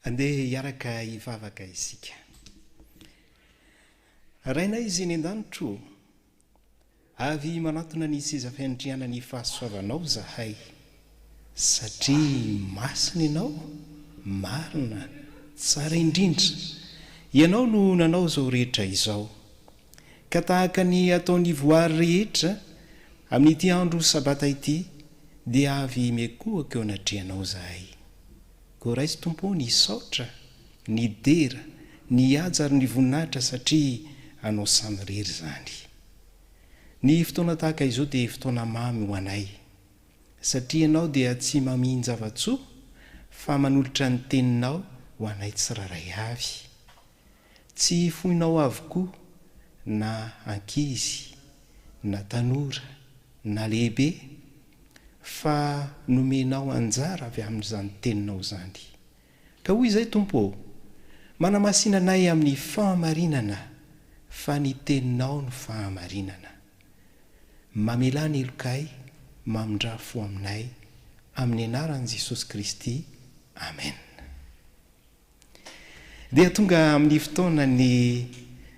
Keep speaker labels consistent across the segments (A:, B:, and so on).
A: andeha hiaraka hivavaka isika. Raina izy eny an-danitro, avy manatona ny seza fiandriana ny fahasoavanao zahay, satria masina ianao, marina, tsara indrindra, ianao no nanao izao rehetra izao. Ka tahaka ny ataon'ny voary rehetra amin'ity andro sabata ity, dia avy miakohaka eo anatrehanao zahay. Koa raisy tompo ny saotra, ny dera, ny aja ary ny voninahitra satria anao samy rery zany. Ny fotoana tahaka izao dia fotoana mamy ho anay, satria ianao dia tsy mamihany zava-tsoa fa manolotra ny teninao ho anay tsiraray avy. Tsy foinao avokoa na ankizy, na tanora, na lehibe, fa nomenao anjara avy amin'izany teninao zany. Ka hoy izay tompo, manamasina anay amin'ny fahamarinana, fa ny teninao no fahamarinana. Mamelany elokay, mamindrafo aminay, amin'ny anaran'i Jesosy Kristy. Amen. Dia tonga amin'ny fotoana ny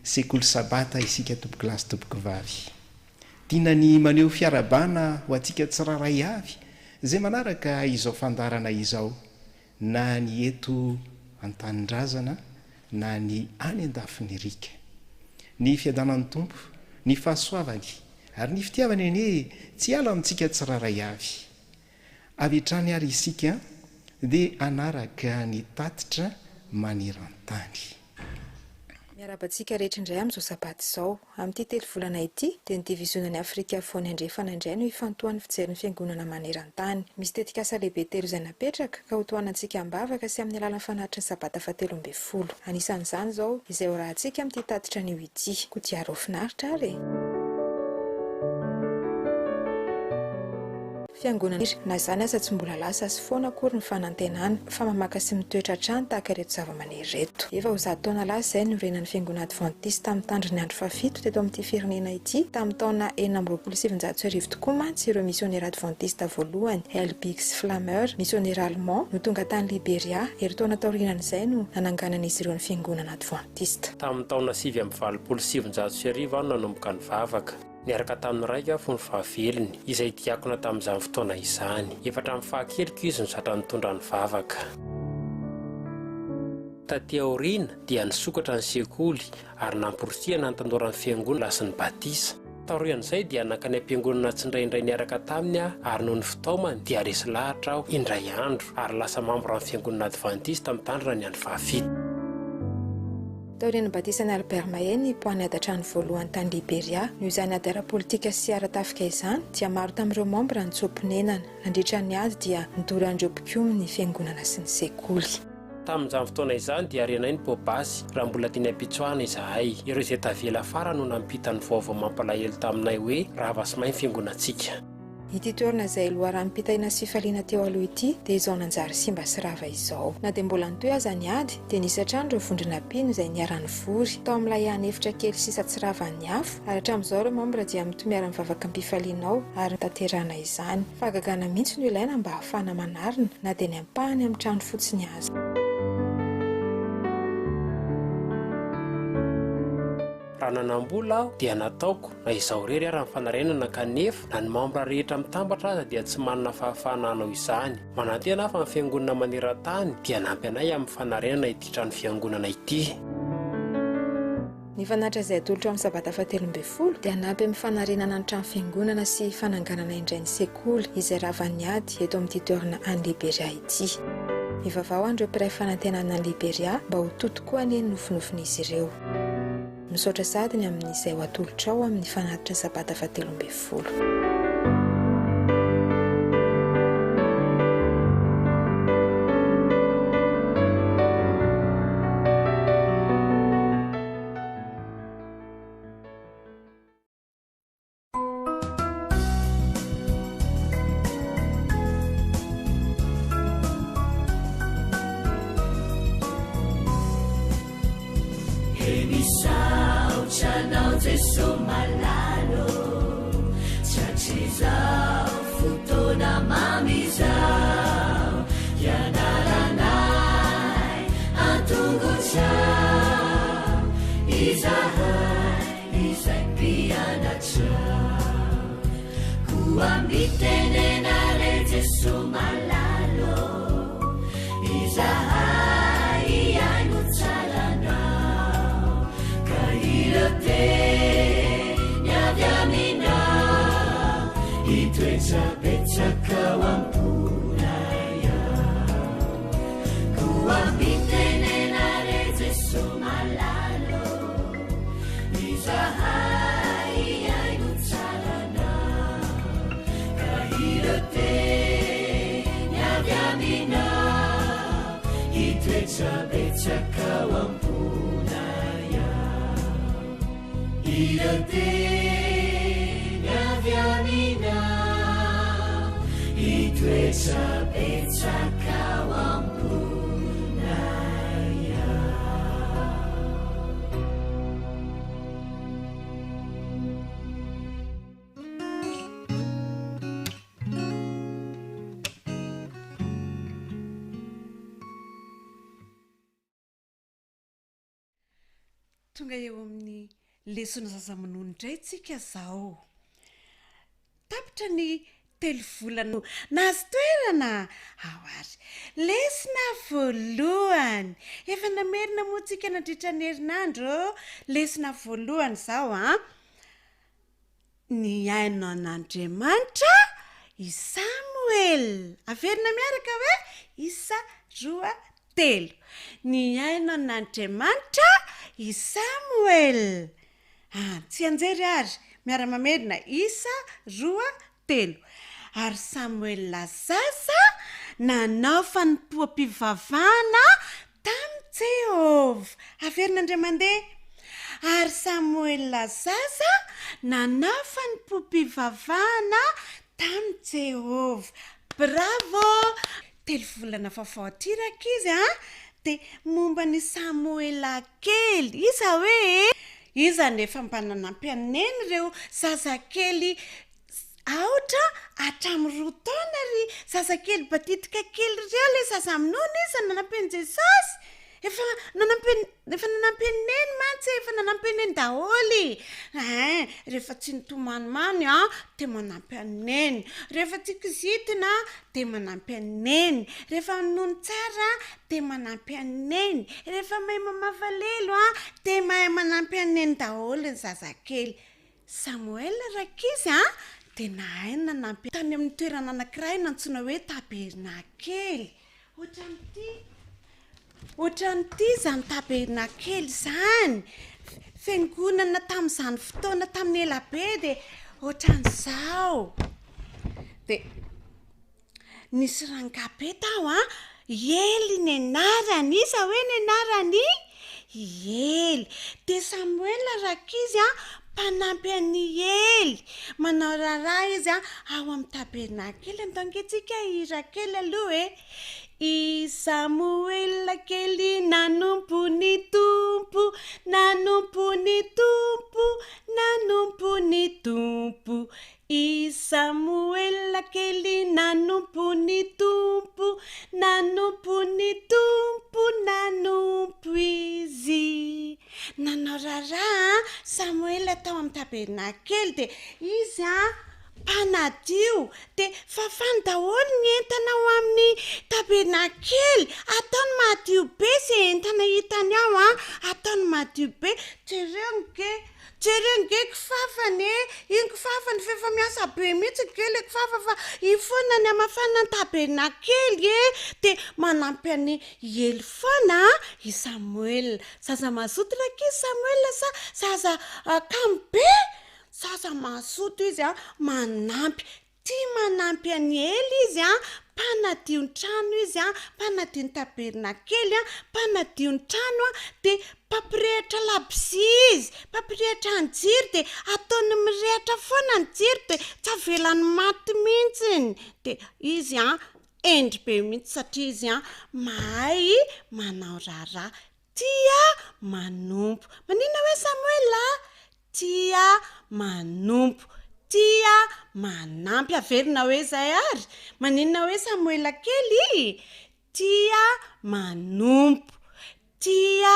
A: sekoly sabata isika tompokilasy tompokivavy. Tiana ny maneho fiarabana ho antsika tsiraray avy izay manaraka izao fandarana izao, na ny eto an-tanindrazana na ny any an-dafin'ny rika. Ny fiadanan'ny tompo, ny fahasoavany ary ny fitiavany anie tsy ala amintsika tsiraray avy. Avy hatrany ary isika dia anaraka ny tatitra maneran-tany.
B: Miarabantsika rehetra indray amin'izao sabaty izao. Amin'ity telo volana ity dia ny divizionan'ny Afrika afovoany andrefana indray no ifantohan'ny fijerin'ny fiangonana maneran-tany. Misy tetikasa lehibe telo izay napetraka ka ho tohanantsika ambavaka sy amin'ny alalan'ny fanahitr'ny sabata 17. Anisan'izany izao izay ho rahantsika amin'ity tatitra anio ity. Kodiaro finaritra ary fiangonana na izany asa tsy mbola lasa sy foana akory ny fanantenana fa mamaka sy mitoetra hatrany tahaka ireto zava-maniry reto. Efa ho 10 taona lasa izay norenan'ny fiangonana adventista amin'ny tandrony andro fafito teto amin'ity firenena ity. Tamin'ny taona 1970 tokoa mantsy ireo misionera adventista voalohany Helbix Flammeur, misionera allemand no tonga tany Liberia. Ero taona taorianan'izay no nananganan'izy ireo ny fiangonana adventista.
C: Tamin'ny taona 770 nanomboka ny vavaka. Niaraka tamin'ny raika fony fahavelony izay diakona tamin'izany fotoana izany. Efatra amin'ny fahakeloko izy no zatra nitondra ny vavaka. Taty aoriana dia nisokatra ny sekoly ary namporosihana ny tandoran'ny fiangonana lasy ny batisa. Taorian'izay dia nakany am-piangonana tsindraindray niaraka taminy ary noho ny fitaomany dia resy lahatra aho indray andro ary lasa mambora amin'ny fiangonana adventista mitandrina ny andro fahafito.
B: Taorian'ny batisan'i Albert Maheny poany adatrany voalohany tany Liberia. Noho izany ady ara-politika sy ara-tafika izany dia maro tamin'ireo membra ny tsompinenana. Nandritra ny ady dia nidoran'ireo mpikomy ny fiangonana sy ny sekoly.
C: Tamin'izany fotoana izany dia arenay ny Bobasy raha mbola tiany ampitsoahana izahay. Ireo izay tavela afara no nampita ny vaovao mampalahelo taminay hoe raha vasimay ny fiangonantsika.
B: Ity toerana izay loharan'ny-pitaina sy fifaliana teo aloha ity dia izao nanjary simba sy rava izao. Na dia mbola nitoy aza ny ady dia nisy hatrany ireo vondrona pino izay niarany vory tao amin'ilay hany efitra kely sisa tsy ravan'ny afo ary hatramin'izao ireo membra dia mitomiara mivavaka am-pifalianao ary taterana izany. Fahagagana mihitsy no ilaina mba hahafana manarina na dia ny ampahany amin'ny trano fotsiny azy.
C: Raha nanambola aho dia nataoko na izao rery ary amin'ny fanarenana kanefa na ny membra rehetra mitambatra aza dia tsy manana fahafahana hanao izany. Manantena aho fa ny fiangonana maneran-tany dia nampy anay amin'ny fanarenana ity trano fiangonana ity.
B: Ny fanatra izay atolotra amin'ny sabata 17 dia nampy amin'ny fanarenana ny trano fiangonana sy fananganana indray ny sekoly izay ravan'ny ady eto amin'ity toerana any Liberia ity. Mivavao an'ireo mpiray fanantenana any Liberia mba ho totokoa ny nofinofin'izy ireo. Misaotra sadiny amin'izay ho atolotra ao amin'ny fanatitra sabata 17.
D: mitenenare Gesù malalo izahai aino tsaranao ka ilo teny avy aminao hitoetsabetsaka ao amponaya koa mitenenare Gesù malalo izahai aino tsaranao ka ilo teny avy aminao hitoetsabetsaka ao amponaya ilo teny avy aminao hitoetsabetsaka ao amponaya.
E: tonga eo amin'ny lesona zazamanonindray tsika zao tapitra ny telo volana nazy toerana ao ary lesona voalohany efa namerina moa tsika nandritra ny herinandro lesona voalohany zao ny aina an'Andriamanitra i Samuel averina miaraka hoe isa roa telo ny aina an'Andriamanitra i Samuel tsy anjery ary miara-mamerina isa roa telo ary Samuel zaza nanao fanompoam-pivavahana tamin'i Jehova averin'Andriamandeha ary Samuel zaza nanao fanompoam-pivavahana tamin'i Jehova bravo telo volana fafahotiraka izy de momba ny Samuel kely iza hoe iza nefa mba nanampy aneny reo zazakely aotra hatramin'ny 2 taona ry zazakely batitika kely reo le zaza amin'ony iza nanampy an'i Jesosy efa nanampy aneny mantsy efa nanampy aneny daholy rehefa tsy nitomanomany de manampy aneny rehefa tsy kizitina de manampy aneny rehefa nono tsara de manampy aneny rehefa mahay mamavalelo de mahay manampy aneny daholy ny zazakely Samuel rakizy de nahay nanampy tany amin'ny toerana anankiray nantsona hoe tabernakely ohatran'ity zany tabernakely zany fiangonana tamin'izany fotoana tamin'ny elabe de ohatran'izao de nisy rangabe tao Ely ny anarany iza hoe ny anarany Ely de Samuel rakizy mpanampy an'i Ely manao raharaha izy ao amin'ny tabernakely antongatsika hirakely aloha i Samuel kely nanompo ny tompo i Samuel kely nanompo ny tompo izy nanao raharaha Samuel tao amin'ny tabernakely de izy mpanadio de fafany daholo ny entana ao amin'ny tabernakely ataony madio be se entana hitany ao ataony madio be jereo nge kifafany iny kifafany fefa miasa be mihitsy kely kifafa fa ifona ny amafana ny tabernakely de manampy any Ely foana i Samuel zaza mazoto raky Samuel sa zaza kambe zaza mazoto izy manampy any Ely izy mpanadio ny trano izy mpanadio ny tabernakely mpanadio ny trano de pampirehitra labozia izy pampirehitra ny jiro de ataony mirehitra foana ny jiro de tsy avelany maty mihitsiny de izy endry be mihitsy satria izy mahay manao raharaha tia manompo manina hoe Samuel tia manompo tia manampy averina hoe zay ary manina hoe Samuel kely tia manompo tia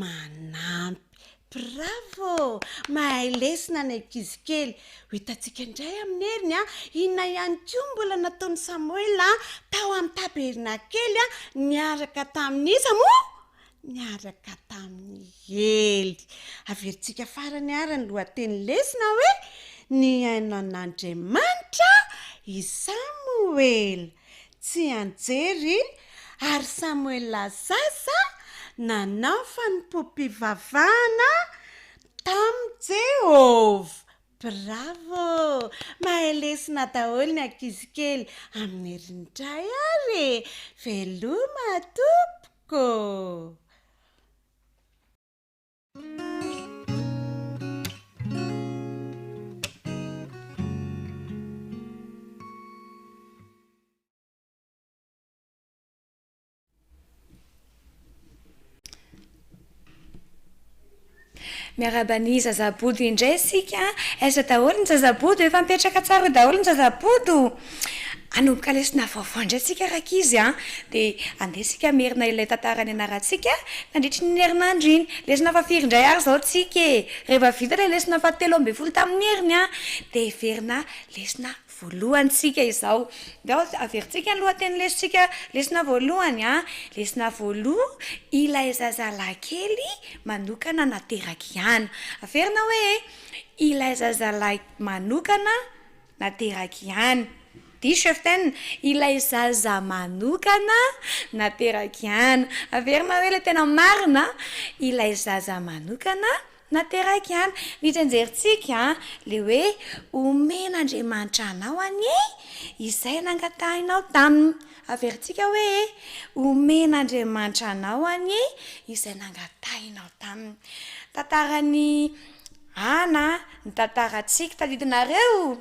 E: manampy bravo mahay lesina ny ankizy kely ho hitantsika indray amin'ny heriny a inona ihany koa mbola nataony Samuel a tao amin'ny taberna kely a niaraka tamin'isa moa niaraka tamin'ny Ely. Averintsika farany ara ny lohateny lesina hoe ny ainan'Andriamanitra i Samuel. Tsy anjery ary Samuel sasa nanao fanompoam-pivavahana tamin'i Jehova. Bravo! Mahay lesina daholo ny ankizy kely amin'ny herindray ary. Veloma tompoko.
F: Miarabany zazabody indray sika aiza daholo ny zazabody efa mipetraka tsara daholo ny zazabody anomboka lesina vaovao indray sika rakizy dia andesika merina ilay tantarany anarantsika nandritry ny herinandro iny lesina fafiry indray ary zao tsika rehefa vita ilay lesina fahatelo amby folo tamin'ny heriny dia verina lesina voalohantsika izao dia averintsika ny lohateny lesitsika lesina voalohany lesina voaloha ilay zazalakely manokana nateraka ihany. Averina hoe ilay zazalahy manokana nateraka ihany. Diso eftena ilay zaza manokana nateraka ihany. Averina hoe ilay tena marina ilay zaza manokana nateraka ihany. Mitsenjerintsika le hoe omen'Andriamanitra anao anie izay nangatahinao taminy. Averintsika hoe omen'Andriamanitra anao anie izay nangatahinao taminy. Tantarany Ana ny tantarantsika tadidinareo.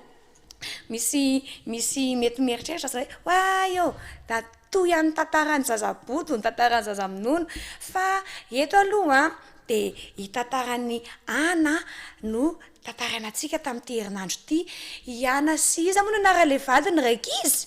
F: Misy mety mieritreritra zay hoe da toy ihany tantarany zazabody ny tantarany zazamonono fa eto aloha dia hitantarany Ana no tantarana antsika tamin'ity herinandro ity. Iana sy iza moa no anarale vadiny raika izy?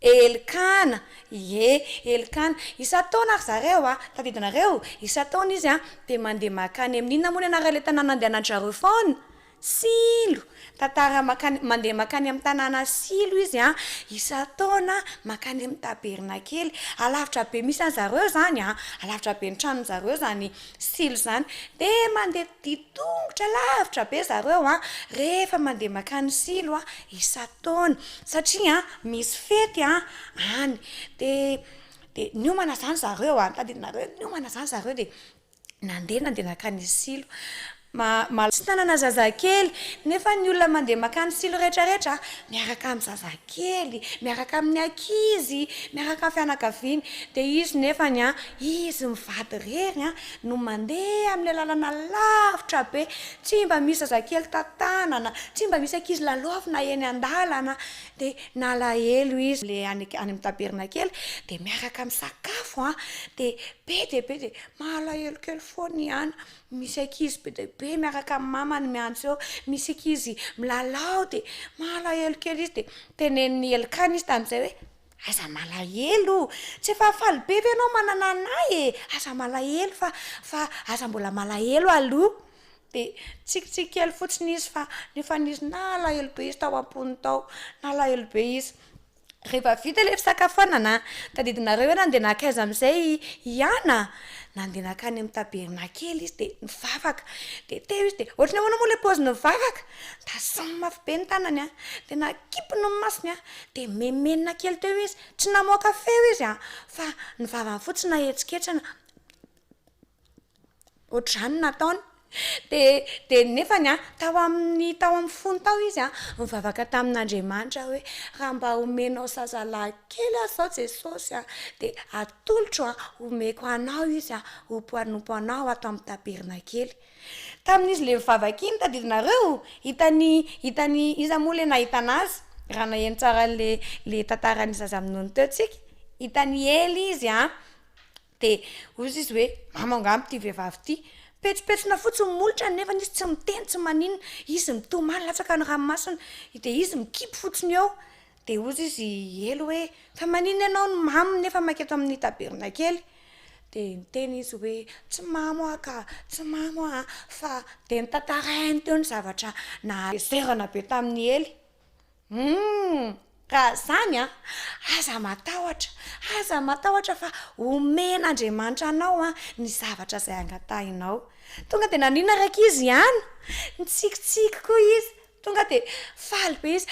F: Elikana. Elikana isa-taona ary zareo tadidinareo isa-taona izy dia mandeha makany amin'inona moa no anarale tanàna andehananjareo foana? Silo. Tantara mandeha makany amin'ny tanàna Silo izy isa-taona makany amin'ny tabernakely. Alavitra be misy an'zareo zany alavitra be ny tranony zareo zany Silo zany dia mandeha ditongotra lavitra be zareo rehefa mandeha makany Silo isa-taona satria misy fety any dia niomana zany zareo tadidinareo niomana zany zareo dia nandeha nakany Silo. Tsy tanana zazakely nefa ny olona mandeha makany Silo rehetrarehetra miaraka amin'ny zazakely, miaraka amin'ny ankizy, miaraka amin'ny fianakaviany dia izy nefany izy mivady rery no mandeha amin'ny lalana lavitra be. Tsy mba misy zazakely tantanana, tsy mba misy ankizy lalaofina eny an-dalana dia nalahelo izy le any amin'ny tabernakely dia miaraka amin'ny sakafo dia be dia mahalahelo kely foana ihany. Misy ankizy be dia be miaraka amin'ny mamany miantso eo, misy ankizy milalao dia malahelo kely izy dia tenen'ny Elikana izy tamin'izay hoe aza malahelo tsy efa faly be ve ianao manana anay aza malahelo fa aza mbola malahelo aloha. Dia tsikitsiky kely fotsiny izy fa nefa nizy nalahelo be izy tao am-pony tao nalahelo be izy. Rehefa vita ilay fisakafoanana tadidinareo hoe nandeha nakaiza amin'izay Iana? Nandeha nakany amin'ny tabernakely izy dia nivavaka dia teo izy dia ohatrany ahoana moa ilay paoziny nivavaka da samy mafy be ny tanany dia nakipony ny masony dia memenina kely teo izy tsy namoaka feo izy fa ny vavany fotsiny nahetsiketsana ohatr'izany nataony. Dia nefany tao amin'ny fony tao izy mivavaka tamin'Andriamanitra hoe raha mba omenao zazalahy kely zao Jesosy dia atolotro omeko anao izy hompoanompo anao ato amin'ny tabernakely. Tamin'izy le mivavaka iny tadidinareo hitany iza moa le nahita anazy raha naheno tsara le tantarany zazamonono teo tsika hitany Ely izy dia ozy izy hoe mamangamba ity vehivavy ity petsopetsona fotsiny molotra nefa izy tsy miteny tsy maninona izy mitomany latsaka ny ranomasina dia izy mikipy fotsiny eo dia ozy izy Ely hoe fa maninona ianao ny maminy nefa maketo amin'ny tabernakely dia niteny izy hoe tsy mamoaka tsy mamoa fa dia nitantarainy teo ny zavatra naezerana be tamin'ny ely raha zany aza matahotra fa omen'Andriamanitra anao ny zavatra izay angatahinao. Tonga dia nanina raiky izy ihany nitsikitsiky koa izy tonga dia faly be izy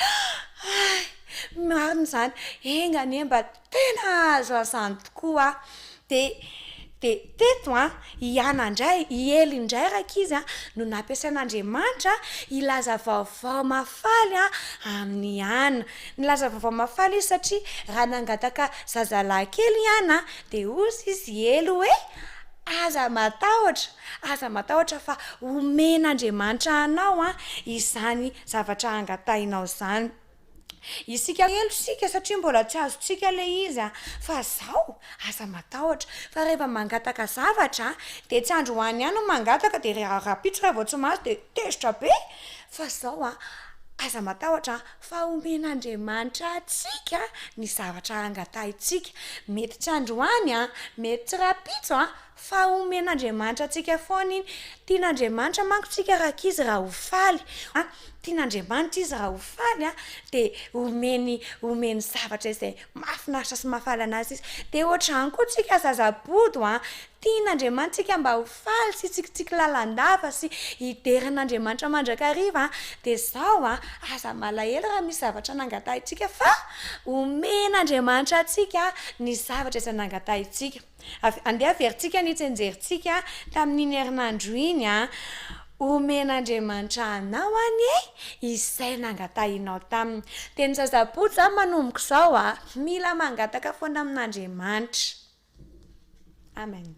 F: marina zany engany mba tena azo azany tokoa dia teto hianandray hiely indray raiky izy no nampiasain'Andriamanitra ilaza vaovao mafaly amin'ny ana. Nilaza vaovao mafaly izy satria raha nangataka zazalahy kely ihany dia ozy izy ely hoe aza matahotra fa omen'Andriamanitra anao izany zavatra angatahinao zany. Isika elo sika satria mbola tsy azontsika le izy fa zao aza matahotra fa rehefa mangataka zavatra dia tsy androany ihany no mangataka dia rapitra vao tsy mahazo dia tezitra be fa zao aza matahotra fa omen'Andriamanitra atsika ny zavatra angatahintsika. Mety tsy androany mety tsy rapitso fa omen'Andriamanitra atsika foana iny. Tian'Andriamanitra manko tsika rakizy raha ho faly tian'Andriamanitra izy raha ho faly dia omeny zavatra izay mahafinaritra sy mahafaly anazy izy. Dia ohatrany koa tsika zazabodo tian'Andriamanitra tsika mba ho faly sy tsikitsiky lalandava sy hiderin'Andriamanitra mandrakariva dia zao aza malahelo raha misy zavatra nangatahintsika fa omen'Andriamanitra atsika ny zavatra izay nangatahintsika. Andeha averintsika nitsenjerintsika tamin'iny herinandro iny omen'Andriamanitra anao izay nangatahinao taminy. Dia ny zazaboto zany manomboka izao mila mangataka foana amin'Andriamanitra. Amen.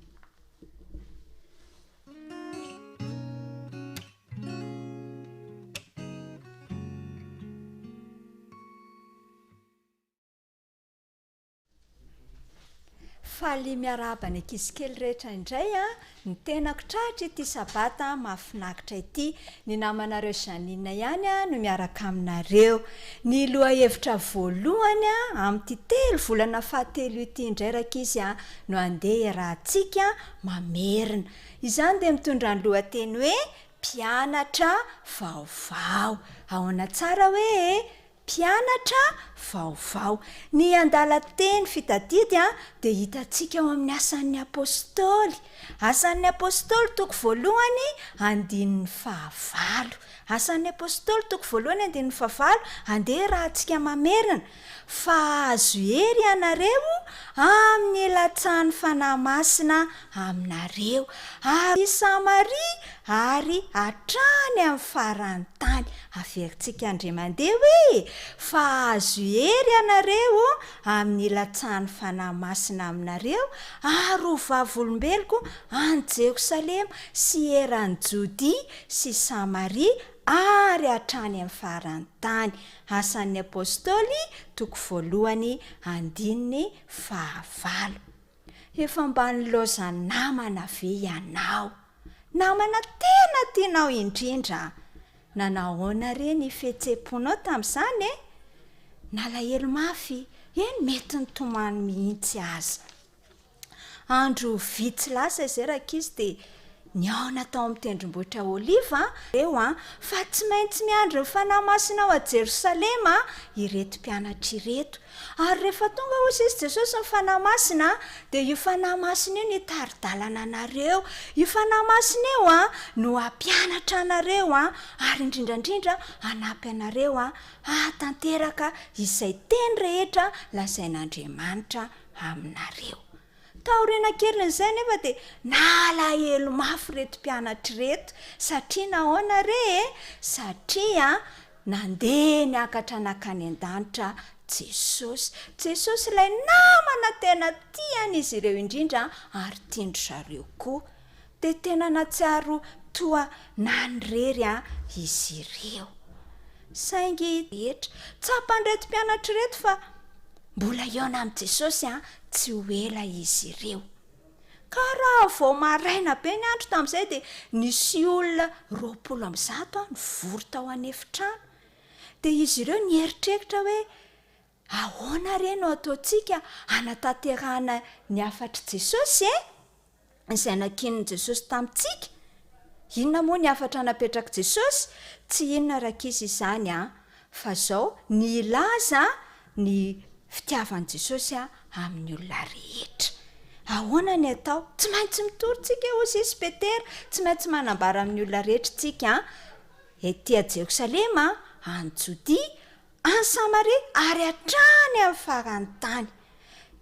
G: Faly miarahaba ny ankizy kely rehetra indray ny tenako tratra ity sabata mahafinaritra ity. Ny namanareo Janina ihany no miaraka aminareo. Ny lohahevitra voalohany amin'ity 3 volana fahatelo ity indray rakizy no andeha rahantsika mamerina. Izany dia mitondra ny lohateny hoe mpianatra vaovao. Ahoana tsara hoe mpianatra vaovao. Ny andalan-teny fitadidy dia hitantsika ao amin'ny asan'ny apôstôly. Asan'ny apôstôly toko voalohany 15. Asan'ny apôstôly toko voalohany 15 andeha rahantsika mamerina. Fa azo hery ianareo amin'ny latsahany fanahy masina aminareo ary Samaria ary hatrany amin'ny farany tany. Averintsika Andria mandeha hoe fa azo hery ianareo amin'ny latsahany fanahy masina aminareo ary ho vavolombeloko any Jerosalema sy eran'ny Jodia sy Samaria ary hatrany amin'ny farany tany. Asan'ny apôstôly toko voalohany 15. Efa mba nilaoza namana ve ianao? Namana tena tianao indrindra. Nanahoana re ny fihetseham-ponao tamin'izany nalahelo mafy mety nitomany mihitsy aza. Andro vitsy lasa izay rakizy dia niaona tao amin'ny tendrombohitra Oliva fa tsy maintsy miandry ny fanahy masina ao a Jerosalema ireto mpianatra ireto. Ary rehefa tonga hozy izy Jesosy ny fanahy masina dia io fanahy masina io nitaridalana anareo. Io fanahy masina io no ampianatra anareo ary indrindrandrindra hanampy anareo hatanteraka izay teny rehetra lazain'Andriamanitra aminareo. Taoriana kely izay nefa dia nalahelo mafy reto mpianatra reto satria nahoana re satria nandeha niakatra nakany an-danitra Jesosy. Jesosy ilay namana tena tian'izy ireo indrindra ary tiandry zareo koa. Dia tena natsiaro toa nanirery izy ireo. Saingy rehetra tsapan'ireto mpianatra reto fa mbola iona amin'ny Jesosy tsy ho ela izy ireo. Ka raha vao maraina be ny andro tamin'izay dia nisy olona 20 nivory tao anefitrano. Dia izy ireo nieritreritra hoe ahoana re no ataontsika hanatanterahana ny afatry Jesosy izay nakininy jesosy tamintsika. Inona moa ny afatra napetraka jesosy? Tsy inona rak'izy izany fa zao ny ilaza ny fitiavan'i Jesosy amin'ny olona rehetra. Ahoana ny atao? Tsy maintsy mitorytsika ho sisy Petera, tsy maintsy manambara amin'ny olona rehetra tsika etỳ Jerosalema, any Jodia, any Samaria ary hatrany amin'ny farany tany.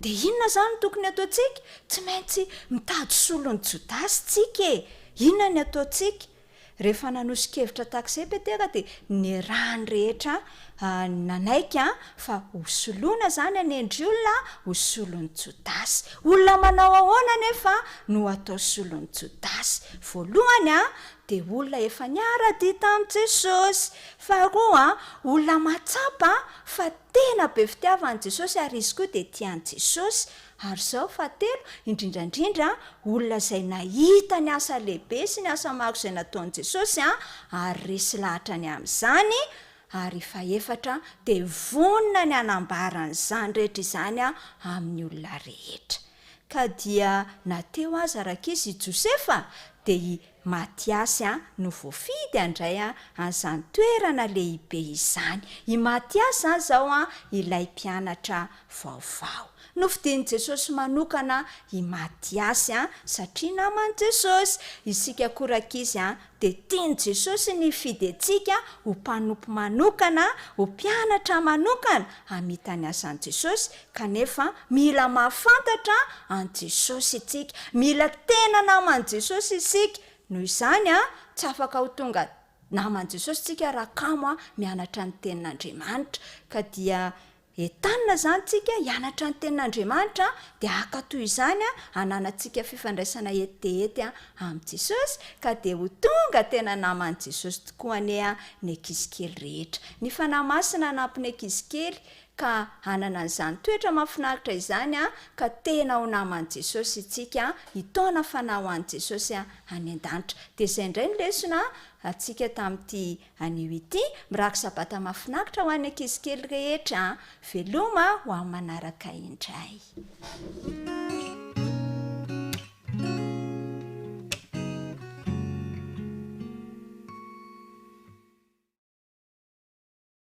G: Dia inona zany no tokony ataontsika? Tsy maintsy mitady solon'ny Jodasy tsika e. Inona ny ataontsika? Rehefa nanosika-hevitra takizay Petera dia ny rany rehetra nanaiky fa hosoloana zany anendry olona hosolon'ny Jodasy. Olona manao ahoana nefa no atao solon'ny Jodasy? Voalohany dia olona efa niara-dia tamin'i Jesosy. Faharoa olona matsapa fa tena be fitiavan'i Jesosy ary izy koa dia tian'i Jesosy. Ary zao fahatelo indrindrandrindra olona izay nahita ny asa lehibe sy ny asa maro izay nataon'i Jesosy ary resy lahatra ny amin'izany. Ary faefatra dia vonona ny anambaran'izany rehetra izany amin'ny olona rehetra. Ka dia nateo aza rak'izy i Josefa dia Matiasy no voafidy andray an'izany toerana lehibe izany. I Matiasy zao ilay mpianatra vaovao. Nofidian'i Jesosy manokana i Matiasy satria naman'i Jesosy. Isika korakizy dia tian'i Jesosy ny fidy antsika ho mpanompo manokana, ho mpianatra manokana hamita ny asan'i Jesosy. Kanefa mila mahafantatra an'i Jesosy isika, mila tena naman'i Jesosy isika. Noho izany tsy afaka ho tonga naman'i Jesosy tsika raha kamo mianatra ny tenin'Andriamanitra. Ka dia entanina zany tsika hianatra ny tenin'Andriamanitra dia haka toy izany hananantsika fifandraisana ety amin'ny Jesosy. Ka dia ho tonga tena naman'i Jesosy tokoa ny ankizy kely rehetra. Ny fanahy masina hanampy ankizy kely ka hanana an'izany toetra mahafinaritra izany ka tena ho naman'i Jesosy itsika, hitaona fanahy ho an'i Jesosy any an-danitra. Dia izay indray ny lesona atsika tamin'ity anio ity. Mirako sabata mahafinaritra ho an'ny ankizy kely rehetra. Veloma ho amin'ny manaraka indray.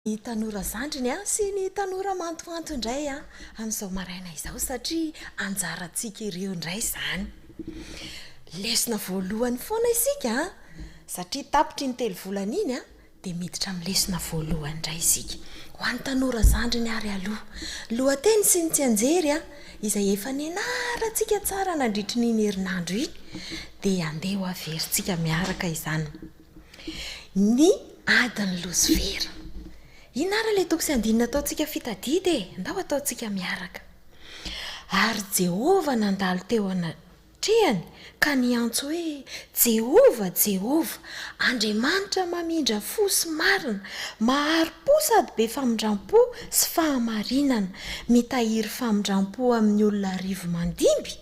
H: Ny tanora zandriny sy ny tanora mantoanto indray amin'izao maraina izao satria anjarantsika ireo indray zany. Lesona voalohany foana isika satria tapitry ny telo volana iny dia miditra amin'ny lesona voalohany indray isika. Ho an'ny tanora zandriny ary aloha, lohateny sy ny tsianjery izay efa nianarantsika tsara nandritry n'iny herinandro iny dia andeha ho averintsika miaraka izany. Ny adiny Losifera. Inara ilay toko sy andinina ataontsika fitadidy ndao ataontsika miaraka. Ary Jehova nandalo teo anatrehany ka niantso hoe Jehova, Jehova, Andriamanitra mamindra fo sy marina, maharo-po sady be famindram-po sy fahamarinana, mitahiry famindram-po amin'ny olona arivo mandimby,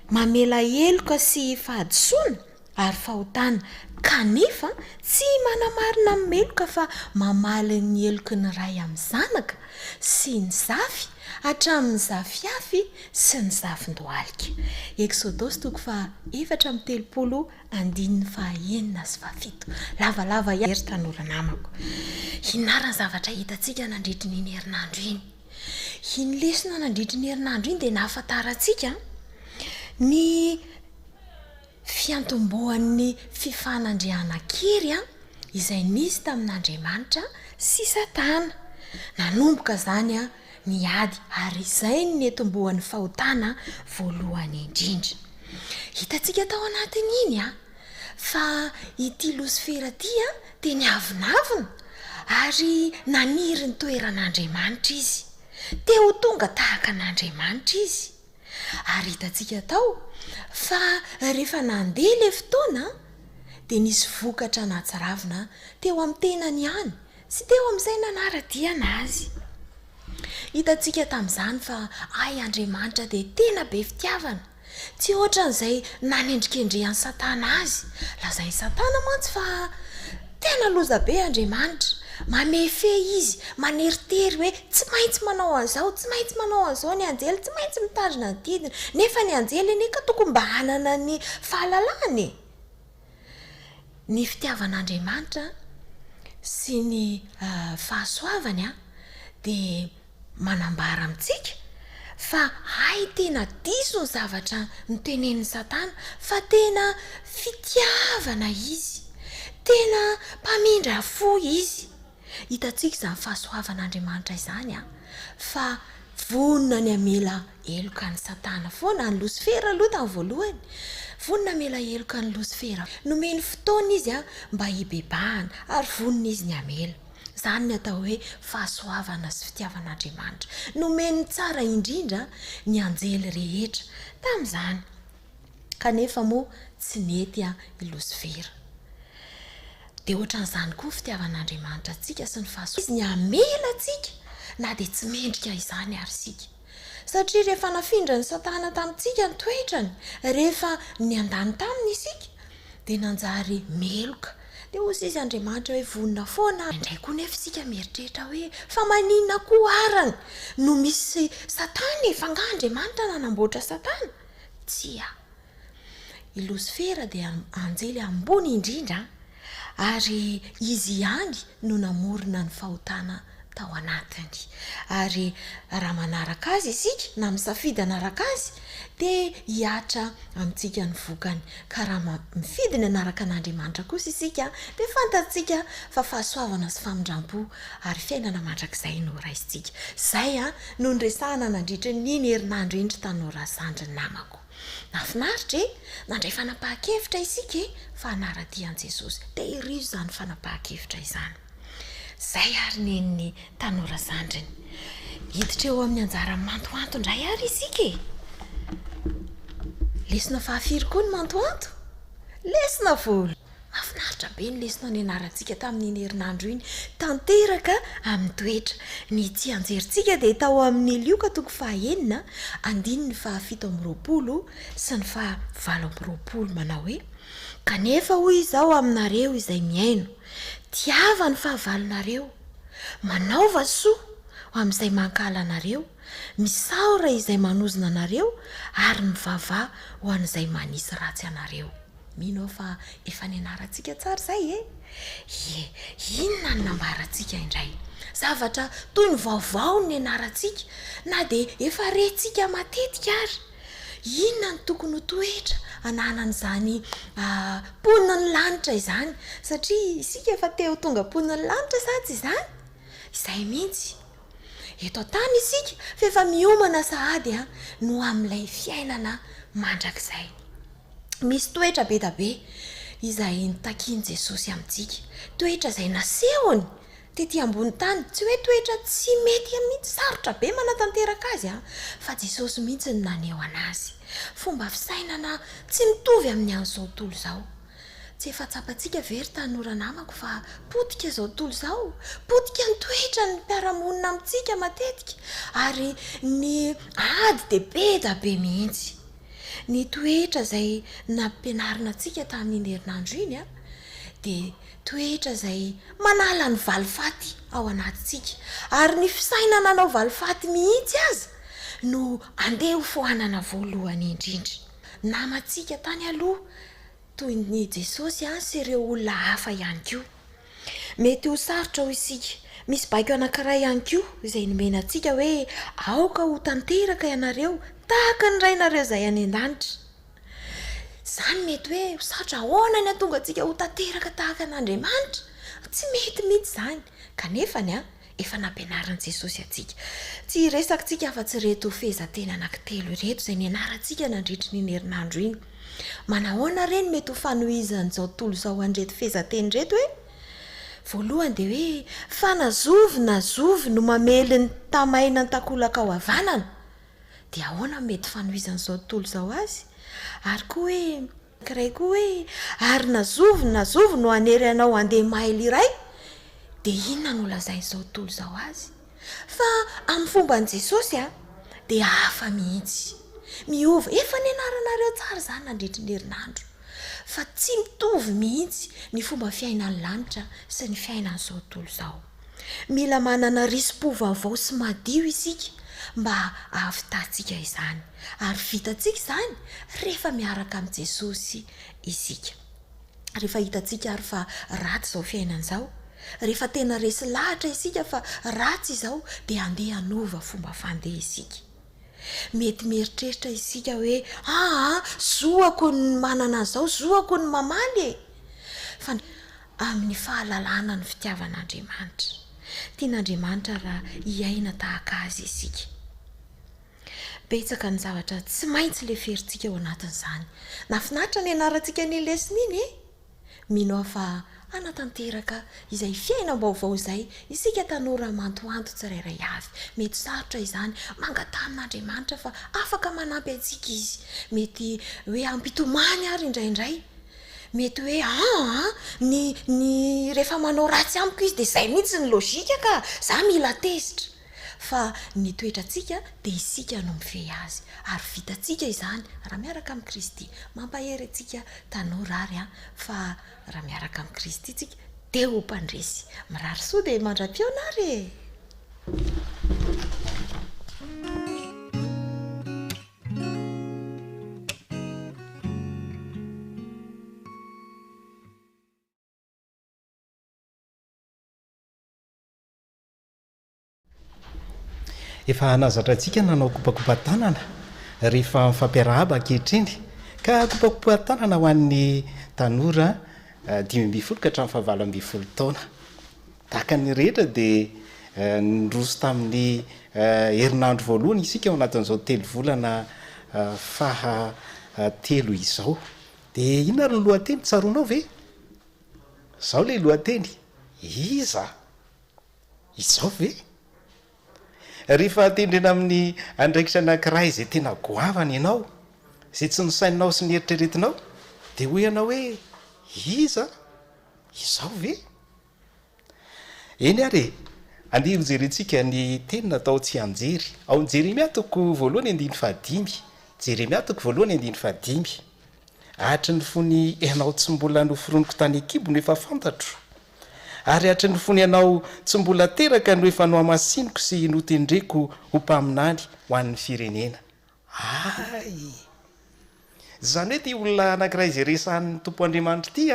H: mamela heloka sy fahadisoana ary fahotana, kanefa tsy manamarina amin'ny meloka fa mamaly ny heloky ny ray amin'ny zanaka sy ny zafy hatramin'ny zafiafy sy ny zafin-dohalika. Exodosy toko 4:7-8 sy 7. Lavalava ery tanora namako. Hinarany zavatra hitantsika nandritry ny herinandro iny. Iny lesona nandritry ny herinandro iny dia nahafantarantsika ny fiantombohan'ny fifanandriana-kery izay nisy tamin'Andriamanitra sy Satana. Nanomboka zany ny ady ary izay ny netombohan'ny fahotana voalohany indrindra. Hitantsika tao anatiny iny fa ity Losifera ity dia niavinavina ary naniry ny toeran'Andriamanitra izy. Te ho tonga tahaka an'Andriamanitra izy. Ary hitantsika tao fa rehefa nandeha ilay fotoana dia nisy vokatra natsiravina teo amin'ny tenany ihany sy teo amin'izay nanara-diana azy. Hitantsika tamin'izany fa Andriamanitra dia tena be fitiavana, tsy ohatran'izay nanendrikendrehan'ny Satana azy. Lazain'ny Satana mantsy fa tena loza be Andriamanitra mamefe izy maneritery hoe tsy maintsy manao an'izao tsy maintsy manao an'izao ny anjely tsy maintsy mitandrina ny didina nefa ny anjely eny ka tokony mba hanana ny fahalalany ny fitiavan'Andriamanitra sy ny fahasoavany dia manambara amintsika fa hay tena diso ny zavatra notenen'ny Satana fa tena fitiavana izy tena mpamindra fo izy hitantsika izany fahasoavan'Andriamanitra izany fa vonona ny amela eloka ny Satana foana ny Losifera aloha tamin'ny voalohany vonona amela eloka ny Losifera nomeny fotoana izy mba hibebahana ary vonona izy ny amela izany ny atao hoe fahasoavana sy fitiavan'Andriamanitra nomeny tsara indrindra ny anjely rehetra tamin'izany kanefa moa tsy nety i Losifera dia ohatran'izany koa fitiavan'Andriamanitra antsika sy ny fahasoavana izy ny amela antsika na dia tsy mendrika izany ary sika satria rehefa nafindra ny Satana tamintsika ny toetrany rehefa ny andany taminy isika dia nanjary meloka dia hozy izy Andriamanitra hoe vonona foana indray koa nefa isika mieritreritra hoe fa maninona koa arany no misy Satana fa nga Andriamanitra nanamboatra Satana tsy i Losifera dia anjely ambony indrindra ary izy ihany no namorona ny fahotana tao anatiny ary raha manaraka azy isika na misafidy anaraka azy dia hiatra amintsika ny vokany ka raha mifidy ny anaraka an'Andriamanitra kosa isika dia fantatsika fa fahasoavana sy famindram-po ary fiainana mandrakizay no raisintsika izay no nresahana nandritra niny herinandro indry tanora sandry namako nafinaritra nandray fanapahan-kevitra isika fa hanaradian'i Jesosy dia irizo izany fanapahan-kevitra izany zay ary nen'ny tanora zandriny hiditra eo amin'ny anjara mantoanto indray ary isika lesona fahafiry koa ny mantoanto lesona volo mahafinaritra be ny lesona ny anarantsika tamin'iny herinandro iny tanteraka amin'ny toetra ny tsy anjerintsika dia tao amin'ny lioka toko fahaenina andiny ny fahafito amby roapolo sy ny fahavalo amby roapolo manao hoe kanefa hoy izao aminareo izay miaino tiava ny fahavalonareo manaova soa amin'izay mankala anareo misaora izay manozona anareo ary mivavah ho an'izay manisy ratsy anareo mino fa efa ny anarantsika tsara zay inona ny nambarantsika indray zavatra toy ny vaovao ny anarantsika na dia efa rentsika matetika ary inona ny tokony ho toetra ananan'izany ponina ny lanitra izany satria isika efa teo tonga ponina ny lanitra satsy izany izay mihitsy eto tany isika fa efa miomana sahady no amin'ilay fiainana mandrakizay misy toetra be da be izay nitakiany Jesosy amintsika toetra izay nasehony tety ambony tany tsy hoe toetra tsy mety mihitsy sarotra be manatanteraka azy fa Jesosy mihitsy ny naneho anazy fomba fisainana tsy mitovy amin'ny an'izao tontolo izao tsy efa tsapantsika very tanora namako fa potika izao tontolo izao potika ny toetra ny mpiaramonina amintsika matetika ary ny ady dia be da be mihitsy ny toetra izay nampianarina antsika tamin'ny herinandro iny dia toetra izay manala ny valifaty ao anatintsika ary ny fisainana anao valifaty mihitsy aza no andeha ho foanana voalohany indrindra namantsika tany aloha toy ny Jesosy sy ireo olona hafa ihany koa mety ho sarotra ho isika misy baiko anankiray ihany koa izay nomena antsika hoe aoka ho tanteraka ianareo tahaka ny rainareo izay any an-danitra izany mety hoe sarotra ahoana ny atonga antsika ho tanteraka tahaka an'Andriamanitra tsy mety mihitsy izany kanefa efa nampianaran'i Jesosy antsika tsy resakantsika afa-tsy reto fehezanteny anankitelo ireto izay nianarantsika nandritra ny herinandro iny manahoana reny mety ho fanohizan'izao tontolo izao andreto fehezanteny reto hoe voalohany dia hoe fa nazovy no mamely ny tamaina ny takolaka ao havanana dia ahoana mety fanohizan'izao tontolo izao azy ary koa hoe kiray koa hoe ary nazovy no anery anao andeha maily iray dia inona no lazain'izao tontolo izao azy fa amin'ny fomban'i Jesosy dia hafa mihitsy miova efa nianaranareo tsara izany nandritra ny herinandro fa tsy mitovy mihitsy ny fomba fiainan'ny lanitra sy ny fiainan'izao tontolo izao mila manana risy-po vaovao sy madio isika mba ahafitatsika izany ary vitatsika izany rehefa miaraka amin'i Jesosy isika. Rehefa hitatsika ary fa ratsy izao fiainana izao, rehefa tena resy lahatra isika fa ratsy izao dia andeha hanova fomba fandeha isika. Mety mieritreritra isika hoe zoako ny manana an'izao, zoako ny mamaly fa amin'ny fahalalana ny fitiavan'Andriamanitra. Tian'Andriamanitra raha hiaina tahaka azy isika. Betsaka ny zavatra tsy maintsy le ferintsika ao anatin'izany. Nafinaritra ny anarantsika ny lesona iny mino fa anatanteraka izay fiainam-baovao izay isika tanora mantoanto tsirairay avy. Mety sarotra izany mangatan'Andriamanitra fa afaka manampy antsika izy. Mety hoe ampitomany ary indraindray. Mety hoe ny rehefa manao ratsy amiko izy dia izay mihitsy ny logika ka za mila tezitra. Fa ny toetrantsika dia isika no mifehy azy ary vitatsika izany raha miaraka amin'ny Kristy. Mampahery antsika tanora ary fa raha miaraka amin'ny Kristy tsika dia ho mpandresy. Mirary soa dia mandra-piona ary
A: efa nazatra antsika nanao kopakopa-tanana rehefa mifampiarahaba ankehitriny ka kopakopa-tanana ho an'ny tanora 5 ka hatramin'ny 7 taona. Tahaka ny rehetra dia nroso tamin'ny herinandro voalohany isika ao anatin'izao 3 volana fahatelo izao. Dia inona ary ny lohateny tsaronao ve? Izao le lohateny. Iza izao ve? Rehefa tendrena amin'ny andraikitra anankiray izay tena goavana ianao, izay tsy nisaininao sy ny eritreretinao, dia hoy ianao hoe iza izao ve? Eny ary andeha hojerentsika ny teny natao tsy anjery ao ny Jeremia toko 1:5. Jeremia toko 1:5. Hatry ny fony ianao tsy mbola noforoniko tany Ekibo no efa fantatro, ary hatry ny fony ianao tsy mbola teraka no efa nohamasiniko sy notendreko ho mpaminany ho an'ny firenena. Ay! Zany hoe ty olona anankiray izay resahan'ny Tompo Andriamanitra ity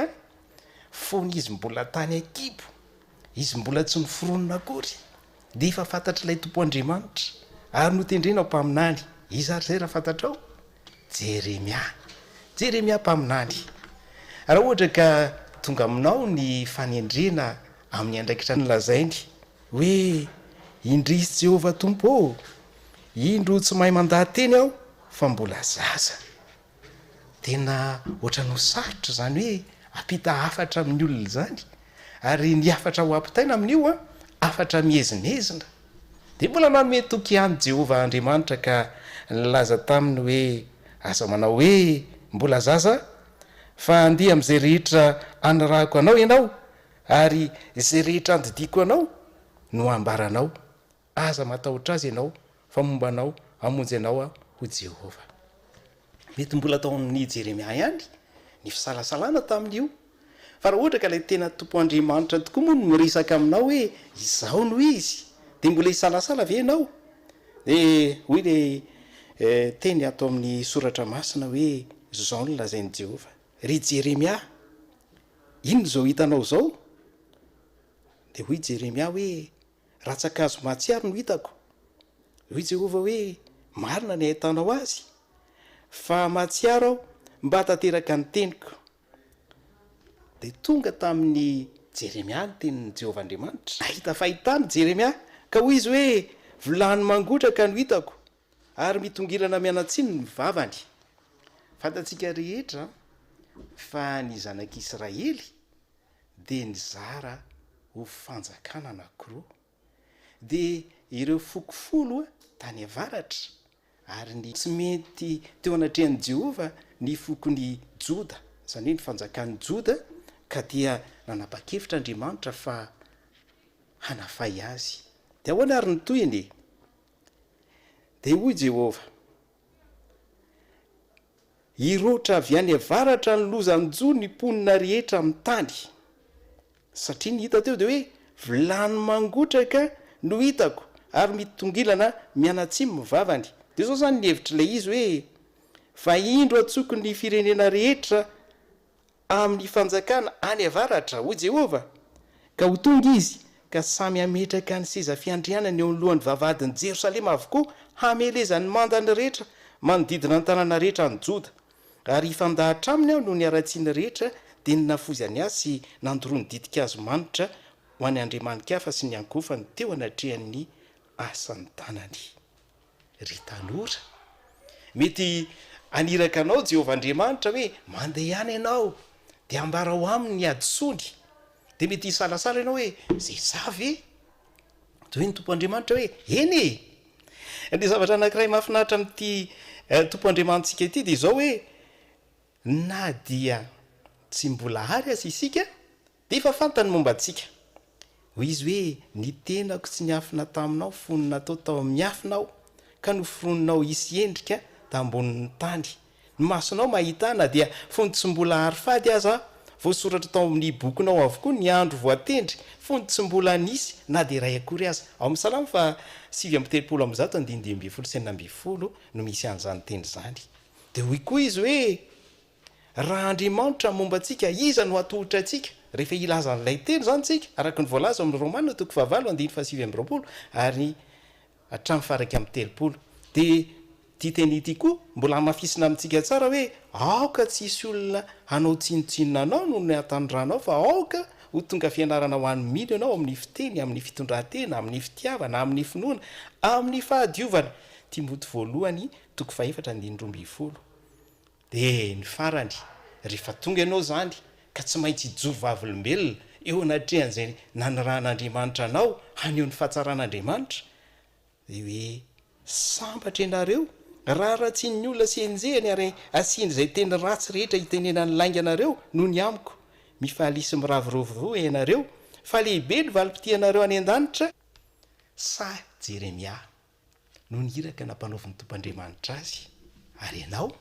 A: fony izy mbola tany Ekibo, izy mbola tsy noforonina akory, dia efa fantatra ilay Tompo Andriamanitra ary notendrena ho mpaminany. Izy ary izay raha fantatrao? Jeremia mpaminany. Raha ohatra ka tonga aminao ny fanendrena amin'ny andraikitra nylazainy hoe indrisy Jehovah Tompo, indro tsy mahay mandahateny aho fa mbola zaza. Tena ohatra no sarotra zany hoe apita hafatra amin'ny olona zany, ary ny hafatra ho ampitaina amin'io hafatra mihezinezina. Dia mbola nanome toky ihany Jehovah Andriamanitra ka nilaza taminy hoe aza manao hoe mbola zaza, fa andeha amin'izay rehetra anarahako anao ianao, ary izay rehetra andidiko anao no ambaranao. Aza matahotra azy ianao fa momba anao hamonjy anao ho Jehovah. Mety mbola tao amin'ny Jeremia ihany ny fisalasalana tamin'io, fa raha ohatra ka ilay tena Tompo Andriamanitra tokoa moa no miresaka aminao hoe izao no izy, dia mbola hisalasala ve ianao? Dia hoy ilay teny ato amin'ny soratra masina hoe zao no lazain'i Jehovah: ry Jeremia, ino zao hitanao zao? Dia hoy Jeremia hoe ratsakazo mahatsiaro no hitako. Hoy Jehovah hoe marina ny ahitanao azy, fa mahatsiaro aho mba hatateraka ny teniko. Dia tonga tamin'ny Jeremia ny tenin'ny Jehovah Andriamanitra. Nahita fahitana Jeremia ka hoy izy hoe vilany mangotraka no hitako ary mitongilana mianatsiny ny vavany. Fantatsika rehetra fa ny zanak'Israely dia nizara ho fanjakana anankiroa, dia ireo fokofolo tany avaratra, ary ny tsy mety teo anatrehan'i Jehovah ny fokony Joda, izany hoe ny fanjakan'ny Joda, ka dia nanapa-kevitra Andriamanitra fa hanafay azy. Dia ahoana ary ny toyiny? Dia hoy Jehovah: hiroatra avy any avaratra ny lozan'ny jo ny mponina rehetra amin'ny tany. Satria ny hita teo dia hoe vilany mangotraka no hitako ary mitongilana mianatsimy mivavany de zao zany nyhevitra le izy hoe fa indro atsoko ny firenena rehetra amin'ny fanjakana any avaratra ho Jehova ka ho tonga izy ka samy ametraka ny seza fiandrianany eo alohan'ny vavadiny Jerosalema avokoa hamelezany mandany rehetra manodidina ny tanàna rehetra ny Joda ary ifandahatra aminy aho no ny aratsiany rehetra dia ninafozy any azy sy nandoroany didika azo manitra ho any Andriamanitra hafa sy ny ankofany teo anatrehan'ny asan'ny tanany. Ry tanora, mety aniraka anao Jehovah Andriamanitra hoe mandeha ihany ianao dia ambara ho aminy ny adisony dia mety hisalasala ianao hoe zay zavy toy hoe ny tompo Andriamanitra hoe eny e dia zavatra anankiray mahafinaritra amin'ity tompo Andriamanitsika ity dia izao hoe na dia tsy mbola ary azy isika dia efa fantany momba antsika hoy izy hoe ny tenako tsy niafina taminao fonina tao tao amin'ny afinao ka noforononao isy endrika da ambonin'ny tany ny masonao mahita na dia fony tsy mbola ary fady aza voasoratra tao amin'ny bokinao avokoa ny andro voatendry fony tsy mbola nisy na dia ray akory aza ao amin'ny salamo fa 7:30 no misy an'izany teny zany dia hoy koa izy hoe raha Andriamanitra momba antsika iza no atolotra antsika rehefa ilaza n'ilay teny zany tsika araka ny voalaza amin'ny Romanina 9:20 ary hatramin'ny faraka amin'ny 30 dia ity teny ity koa mbola mafisina amintsika tsara hoe aoka tsy isy olona hanao tsinotsinona anao no ny atandranao fa aoka ho tonga fianarana ho an'ny milo ianao amin'ny fiteny, amin'ny fitondran-tena, amin'ny fitiavana, amin'ny finoana, amin'ny fahadiovana. Timoty 1:4-12 dia ny farany rehefa tonga ianao zany ka tsy maintsy hijovo vavolombelona eo anatrehan'izay nanirahan'Andriamanitra anao haneho ny fahatsaran'Andriamanitra dia hoe sambatra ianareo raha ratsiany ny olona sy enjehany ary asiany izay teny ratsy rehetra hitenenany lainga anareo no ny amiko mifalisy miravirovo ianareo fa lehibe ny valim-pity anareo any an-danitra sa Jeremia no niraka nampanaoviny Tompo Andriamanitra azy ary ianao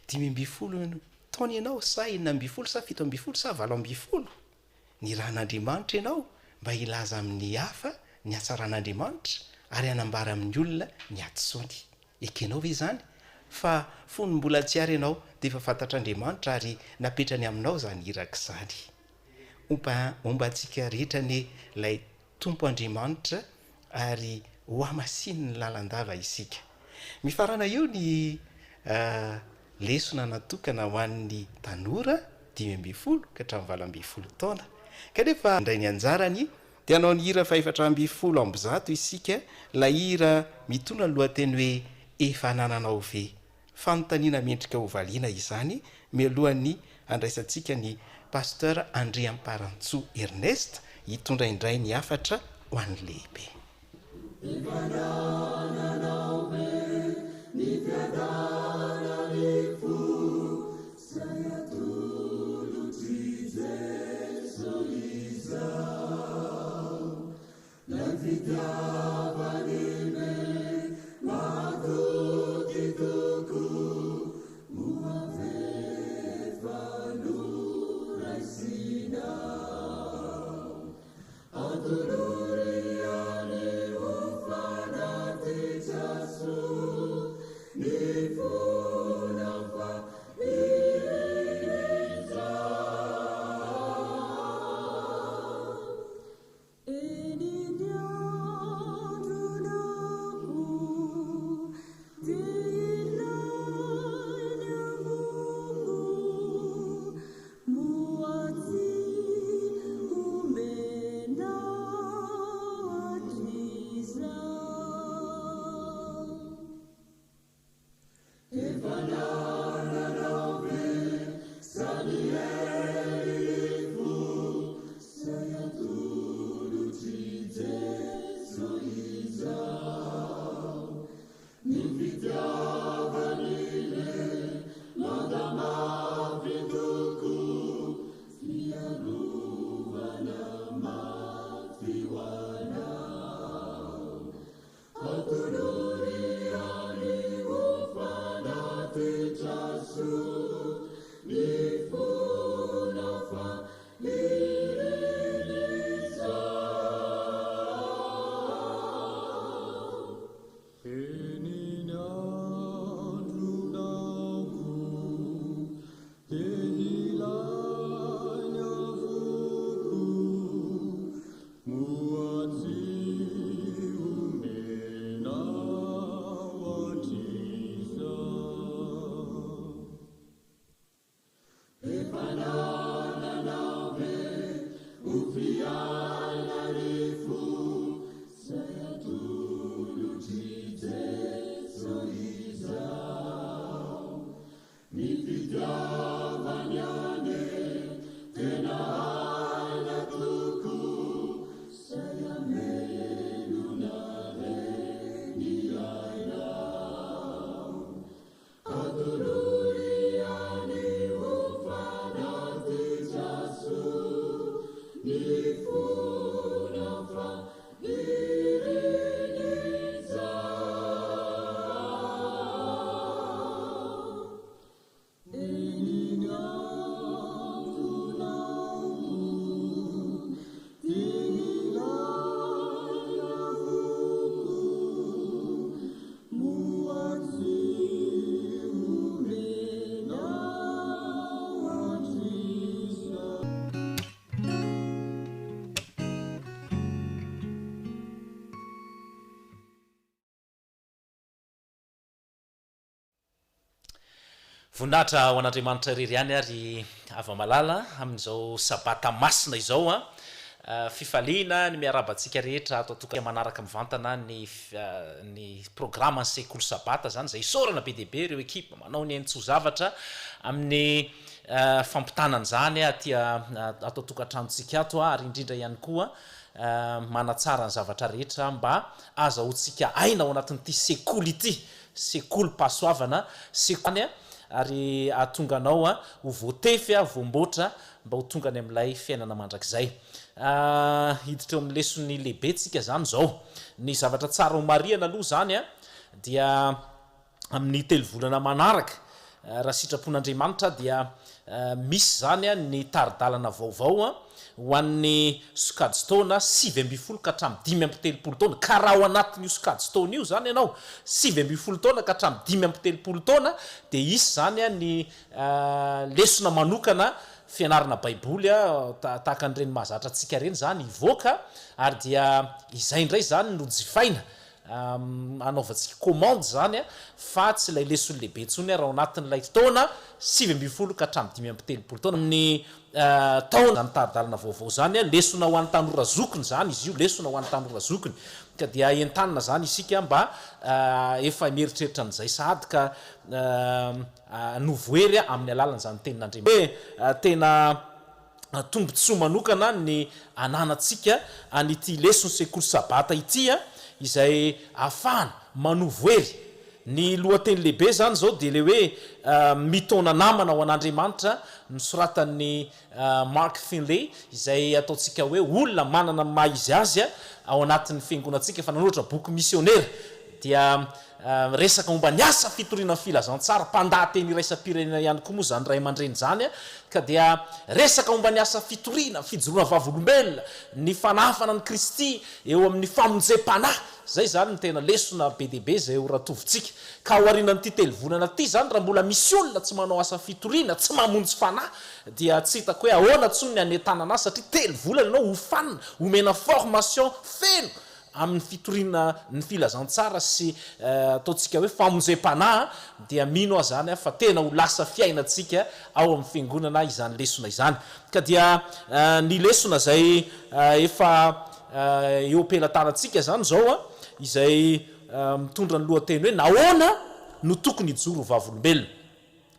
A: 10 taona ianao sa 9 sa 7 sa 8 ny rahan'Andriamanitra ianao mba ilaza amin'ny hafa ny hatsaran'Andriamanitra ary anambara amin'ny olona ny atsony ekenao ve zany fa fony mbola tsy ary ianao dia efa fantatr'Andriamanitra ary napetrany aminao zany iraka zany omba antsika rehetra ny lay Tompo Andriamanitra ary ho amasiny ny lalandava isika mifarana eo ny lesona natokana ho an'ny tanora 10 ka hatramin'ny 12 taona kanefa indray ny anjarany dia anao ny hira 410 isika la hira mitondra ny lohateny hoe efa nananao ve fanontaniana mendrika ho valiana izany mialohan'ny andraisantsika ny pasteur Andriamparantsou Ernest hitondra indray ny afatra ho an'ny lehibe.
D: If
I: voninahitra ho an'andriamanitra rery ihany ary ava-malala amin'izao sabata masina izao a fifaliana ny miarabantsika rehetra atao toka manaraka mivantana ny programme ny sekoly sabata zany zay isorana be deaibe reo ekipa manao ny entso zavatra amin'ny fampitanana zany atya atao tokantranotsika ato ary indrindra ihany koa manatsara ny zavatra rehetra mba azahotsika aina ao anatin'ity sekoly ity sekoly pasoavana sekoly ary atonganao ho voatefy voamboatra mba ho tonga any amin'ilay fiainana mandrakizay hiditra eo amin'ny lesony lehibe tsika zany zao ny zavatra tsara ho mariana aloha zany dia amin'ny telo volana manaraka raha sitrapon'andriamanitra dia misy zany ny taridalana vaovao ho an'ny sokajy taona 7 ka hatramin'ny 5 taona ka raha ao anatin'io sokajy taona io zany ianao 7 taona ka hatramin'ny 5 taona dia isy zany ny lesona manokana fianarana baiboly tahaka an'ireny mahazatra antsika reny zany ivoaka ary dia izay indray zany no jifaina anaovantsika commande zany fa tsy ilay lesony lehibe ntsony raha ao anatin'ilay taona 7 ka hatramin'ny 5 taona amin'ny taona zany taridalana vaovao zany lesona ho an'ny tanora zokiny zany izy io lesona ho an'ny tanora zokiny ka dia entanina zany isika mba efa mieritreritra n'izay sahady ka novoery amin'ny alalan'izany tenin'andriamanitra hoe tena tombontsoa manokana ny ananatsika anyity lesony sekoly sabata ity izay ahafahana manovoery ny lohateny lehibe zany zao dia le hoe mitona namana ho an'andriamanitra nosoratan'ny Mark Finlay izay ataontsika hoe olona manana maha izy azy ao anatin'ny fiangonatsika fa nanoratra boky missionnaire dia resaka momba ny asa fitoriana ny filazantsara mpandahateny iraisam-pirenena ihany koa moa zany ray aman-dreny zany ka dia resaka momba ny asa fitoriana fijoroana vavolombelona ny fanafana ny Kristy eo amin'ny famonjem-panahy zay zany ny tena lesona be deaibe zay ho ratovintsika ka ho arinan'ity telo volana ty zany raha mbola misy olona tsy manao asa fitoriana tsy mamonjy fanahy dia tsy hitako hoe ahoana tsony ny anentanana azy satria telo volana ianao hofanina homena formation feno amin'ny fitoriana ny filazantsara sy ataontsika hoe famonjem-panahy dia mino zany fa tena ho lasa fiainatsika ao amin'ny fiangonana izany lesona izany ka dia ny lesona zay efa eo am-pelantanantsika zany zao izay mitondra ny lohateny hoe nahoana no tokony hijoro vavolombelona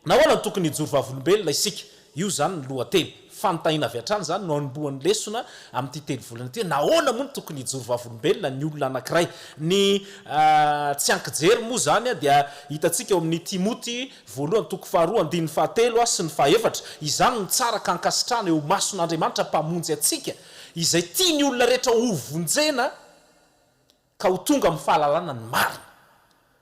I: nahoana no tokony hijoro vavolombelona isika io zany ny lohateny fanontahina avy hatrany zany no anombohan'ny lesona amin'ity telo volana ty nahoana moa no tokony hijoro vavolombelona ny olona anankiray ny tsy ankijery moa zany dia hitantsika eo amin'ny Timoty 1:2-7 sy ny 4 izany no tsara ka ankasitrana eo mason'Andriamanitra mpamonjy atsika izay tia ny olona rehetra ho vonjena ka ho tonga amin'ny fahalalana ny marina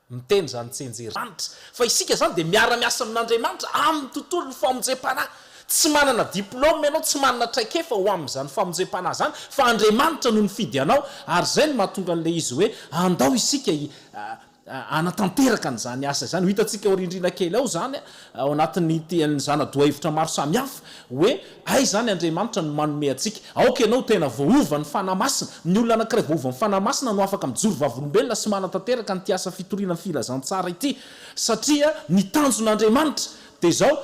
I: miteny zany tsenjeranitra fa isika zany dia miara-miasa amin'Andriamanitra amin'ny tontolo ny famonjem-panahy tsy manana diplôme ianao tsy manana traikefa ho amin'izany famonjem-panahy zany fa Andriamanitra no nifidy anao ary zay no mahatonga an'ilay izy hoe andao isika anatanteraka n'izany asa zany ho hitantsika orindrina kely ao zany ao anatin'ny zana-doahevitra maro samihafa hoe ay zany Andriamanitra no manome atsika aoka ianao tena voaova ny fanahy masina ny olona anankiray voaova ny fanahy masina no afaka mijoro vavolombelona sy manatanteraka ny tiasa fitoriana ny filazantsara ity satria ny tanjon'Andriamanitra dia zao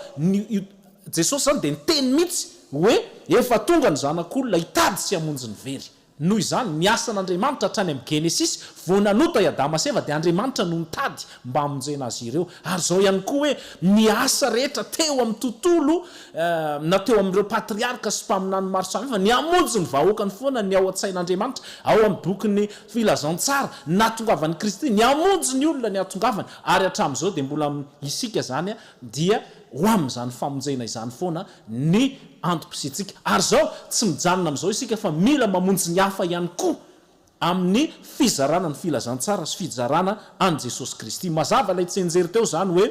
I: Jesosy zany dia niteny mihitsy hoe efa tonga ny zanak'olona hitady sy hamonjy ny very noho izany miasa n'Andriamanitra hatrany amin'ny Genesis vao nanota i Adama sy Eva dia Andriamanitra no nitady mba hamonjena azy ireo ary zao ihany koa hoe ny asa rehetra teo amin'ny tontolo na teo amin'ireo patriarka sy mpaminany maro samihafa ny hamonjy ny vahoakany foana ny ao an-tsain'Andriamanitra ao amin'ny bokyny filazantsara nahatongavan'ny Kristy ny hamonjy ny olona ny hahatongavany ary hatramin'izao dia mbola isika zany dia ho amin'izany famonjena izany foana ny antom-pisitsika ary zao tsy mijanona amin'izao isika fa mila mamonjy ny hafa ihany koa amin'ny fizarana ny filazantsara sy fizarana an' Jesosy Kristy mazava ilay tsenjery teo zany hoe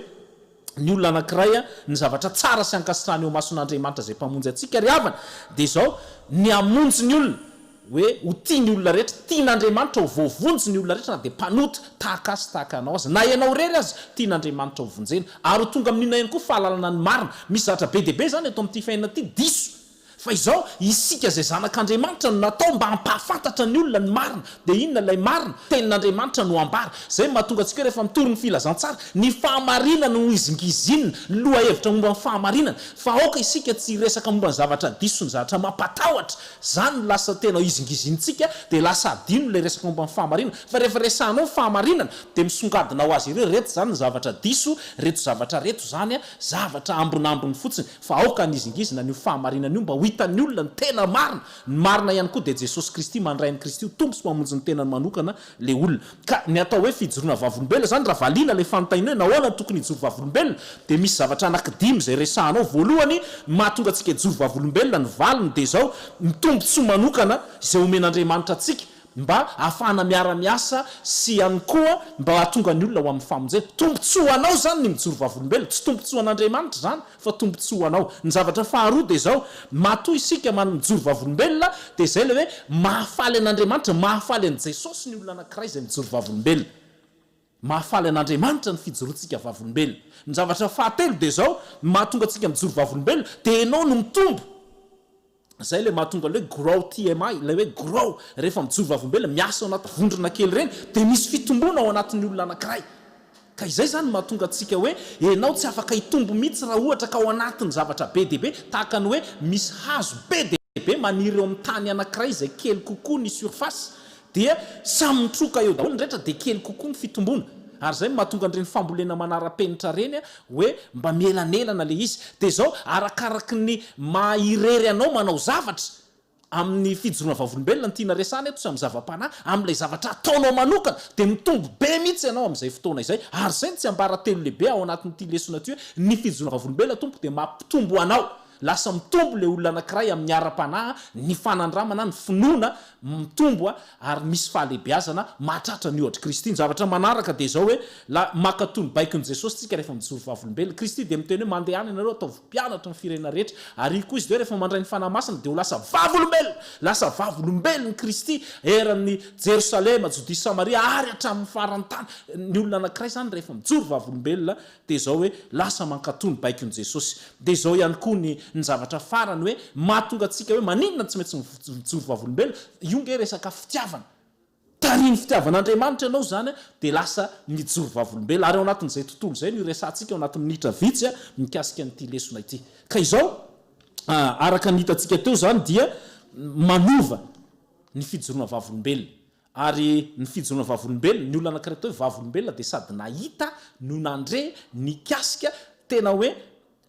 I: ny olona anankiray ny zavatra tsara sy ankasitrany eo mason'Andriamanitra zay mpamonjy atsika ry havana dia zao ny hamonjy ny olona hoe ho tia ny olona rehetra tian'Andriamanitra ho voavonjy ny olona rehetra na dia mpanota tahaka azy tahaka anao azy na ianao rery azy tian'Andriamanitra ho vonjena ary ho tonga amin'inona ihany koa fahalalana ny marina misy zavatra be deaibe zany eto amin'ity fiainana ity diso fa izao isika zay zanak'andriamanitra no natao mba hampahafantatra ny olona ny marina dia inona ilay marina tenin'andriamanitra no ambara zay mahatonga antsika rehefa mitory ny filazantsara ny fahamarinana no izingizinina loha hevitra momba ny fahamarinana fa aoka isika tsy resaka momba ny zavatra diso ny zavatra mampatahotra zany no lasa tena izingizinitsika dia lasa adino ilay resaka momba ny fahamarinana fa rehefa resanao fahamarinana dia misongadina ho azy ireo reto zany ny zavatra diso reto zavatra reto zany a zavatra ambonambony fotsiny fa aoka ny izingizina ny fahamarinana io mba ho hitan'ny olona ny tena marina ny marina ihany koa dia jesosy kristy mandrain'ny kristy io tompo sy mamonjy ny tenany manokana le olona ka ny atao hoe fijoroana vavolombelona zany raha valiana le fanontaniana hoe nahoana tokony hijoro vavolombelona dia misy zavatra anankidimy zay resahanao voalohany mahatonga antsika hijoro vavolombelona ny valiny dia zao mitombontsoa manokana izay omen'andriamanitra antsika mba ahafahana miara-miasa sy ihany koa mba hahatonga ny olona ho amin'ny famonjena tombontsoa anao zany ny mijoro vavolombelona tsy tombontsoa an'andriamanitra zany fa tombontsoa anao ny zavatra faharoa dia zao matoa isika mijoro vavolombelona dia zay le hoe mahafaly an'andriamanitra mahafaly an' jesosy ny olona anankiray zay mijoro vavolombelona mahafaly an'andriamanitra ny fijoroantsika vavolombelona ny zavatra fahatelo dia zao mahatonga antsika mijoro vavolombelona dia enao no mitombo zay le mahatonga le grow TMI le hoe grow rehefa mijoro vavolombelona miasa ao anaty vondrona kely reny dia misy fitombona ao anatin'ny olona anankiray ka izay zany mahatonga antsika hoe enao tsy afaka hitombo mihitsy raha ohatra ka ao anatin'ny zavatra be deaibe tahaka ny hoe misy hazo be deaibe maniry eo amin'ny tany anankiray zay kely kokoa ny surface dia samy mitroka eo daholo ndraitra dia kely kokoa ny fitombona ary zay mahatonga an'ireny fambolena manara-penitra reny a hoe mba mielanelana le izy dia zao arakaraky ny mahirery anao manao zavatra amin'ny fijoroana vavolombelona ny tiana resana eto sy amin'ny zava-panahy amin'ilay zavatra ataonao manokana dia mitombo be mihitsy ianao amin'izay fotoana izay ary zay ny tsy ambara telo lehibe ao anatin'ity lesona ty hoe ny fijoroana vavolombelona tompo dia mampitombo anao lasa mitombo le olona anankiray amin'ny ara-panahy ny fanandramana ny finoana mitombo ary misy fahalehibeazana mahatratra ny ohatra kristy ny zavatra manaraka dia zao hoe makatony baikon'i jesosy tsika rehefa mijoro vavolombelona kristy dia miteny hoe mandeha any ianareo atao mpianatra ny firenena rehetra ary koa izy de hoe rehefa mandray ny fanahy masina dia ho lasa vavolombelony kristy eran'ny jerosalema jodi samaria ary hatramin'ny farany tany ny olona anankiray zany rehefa mijoro vavolombelona dia zao hoe lasa mankatony baikon'i jesosy dia zao ihany koa ny zavatra farany hoe mahatonga antsika hoe maninona tsy maintsy mijoro vavolombelona io nge resaka fitiavana tariny fitiavan'andriamanitra ianao zany dia lasa mijoro vavolombelona ary ao anatin'izay tontolo zay no resantsika ao anatin'ny minitra vitsy mikasika n'ity lesona ity ka izao araka ny hitantsika teo zany dia manova ny fijoroana vavolombelona ary ny fijoroana vavolombelona ny olona anankiray tao hoe vavolombelona dia sady nahita no nandre nikasika tena hoe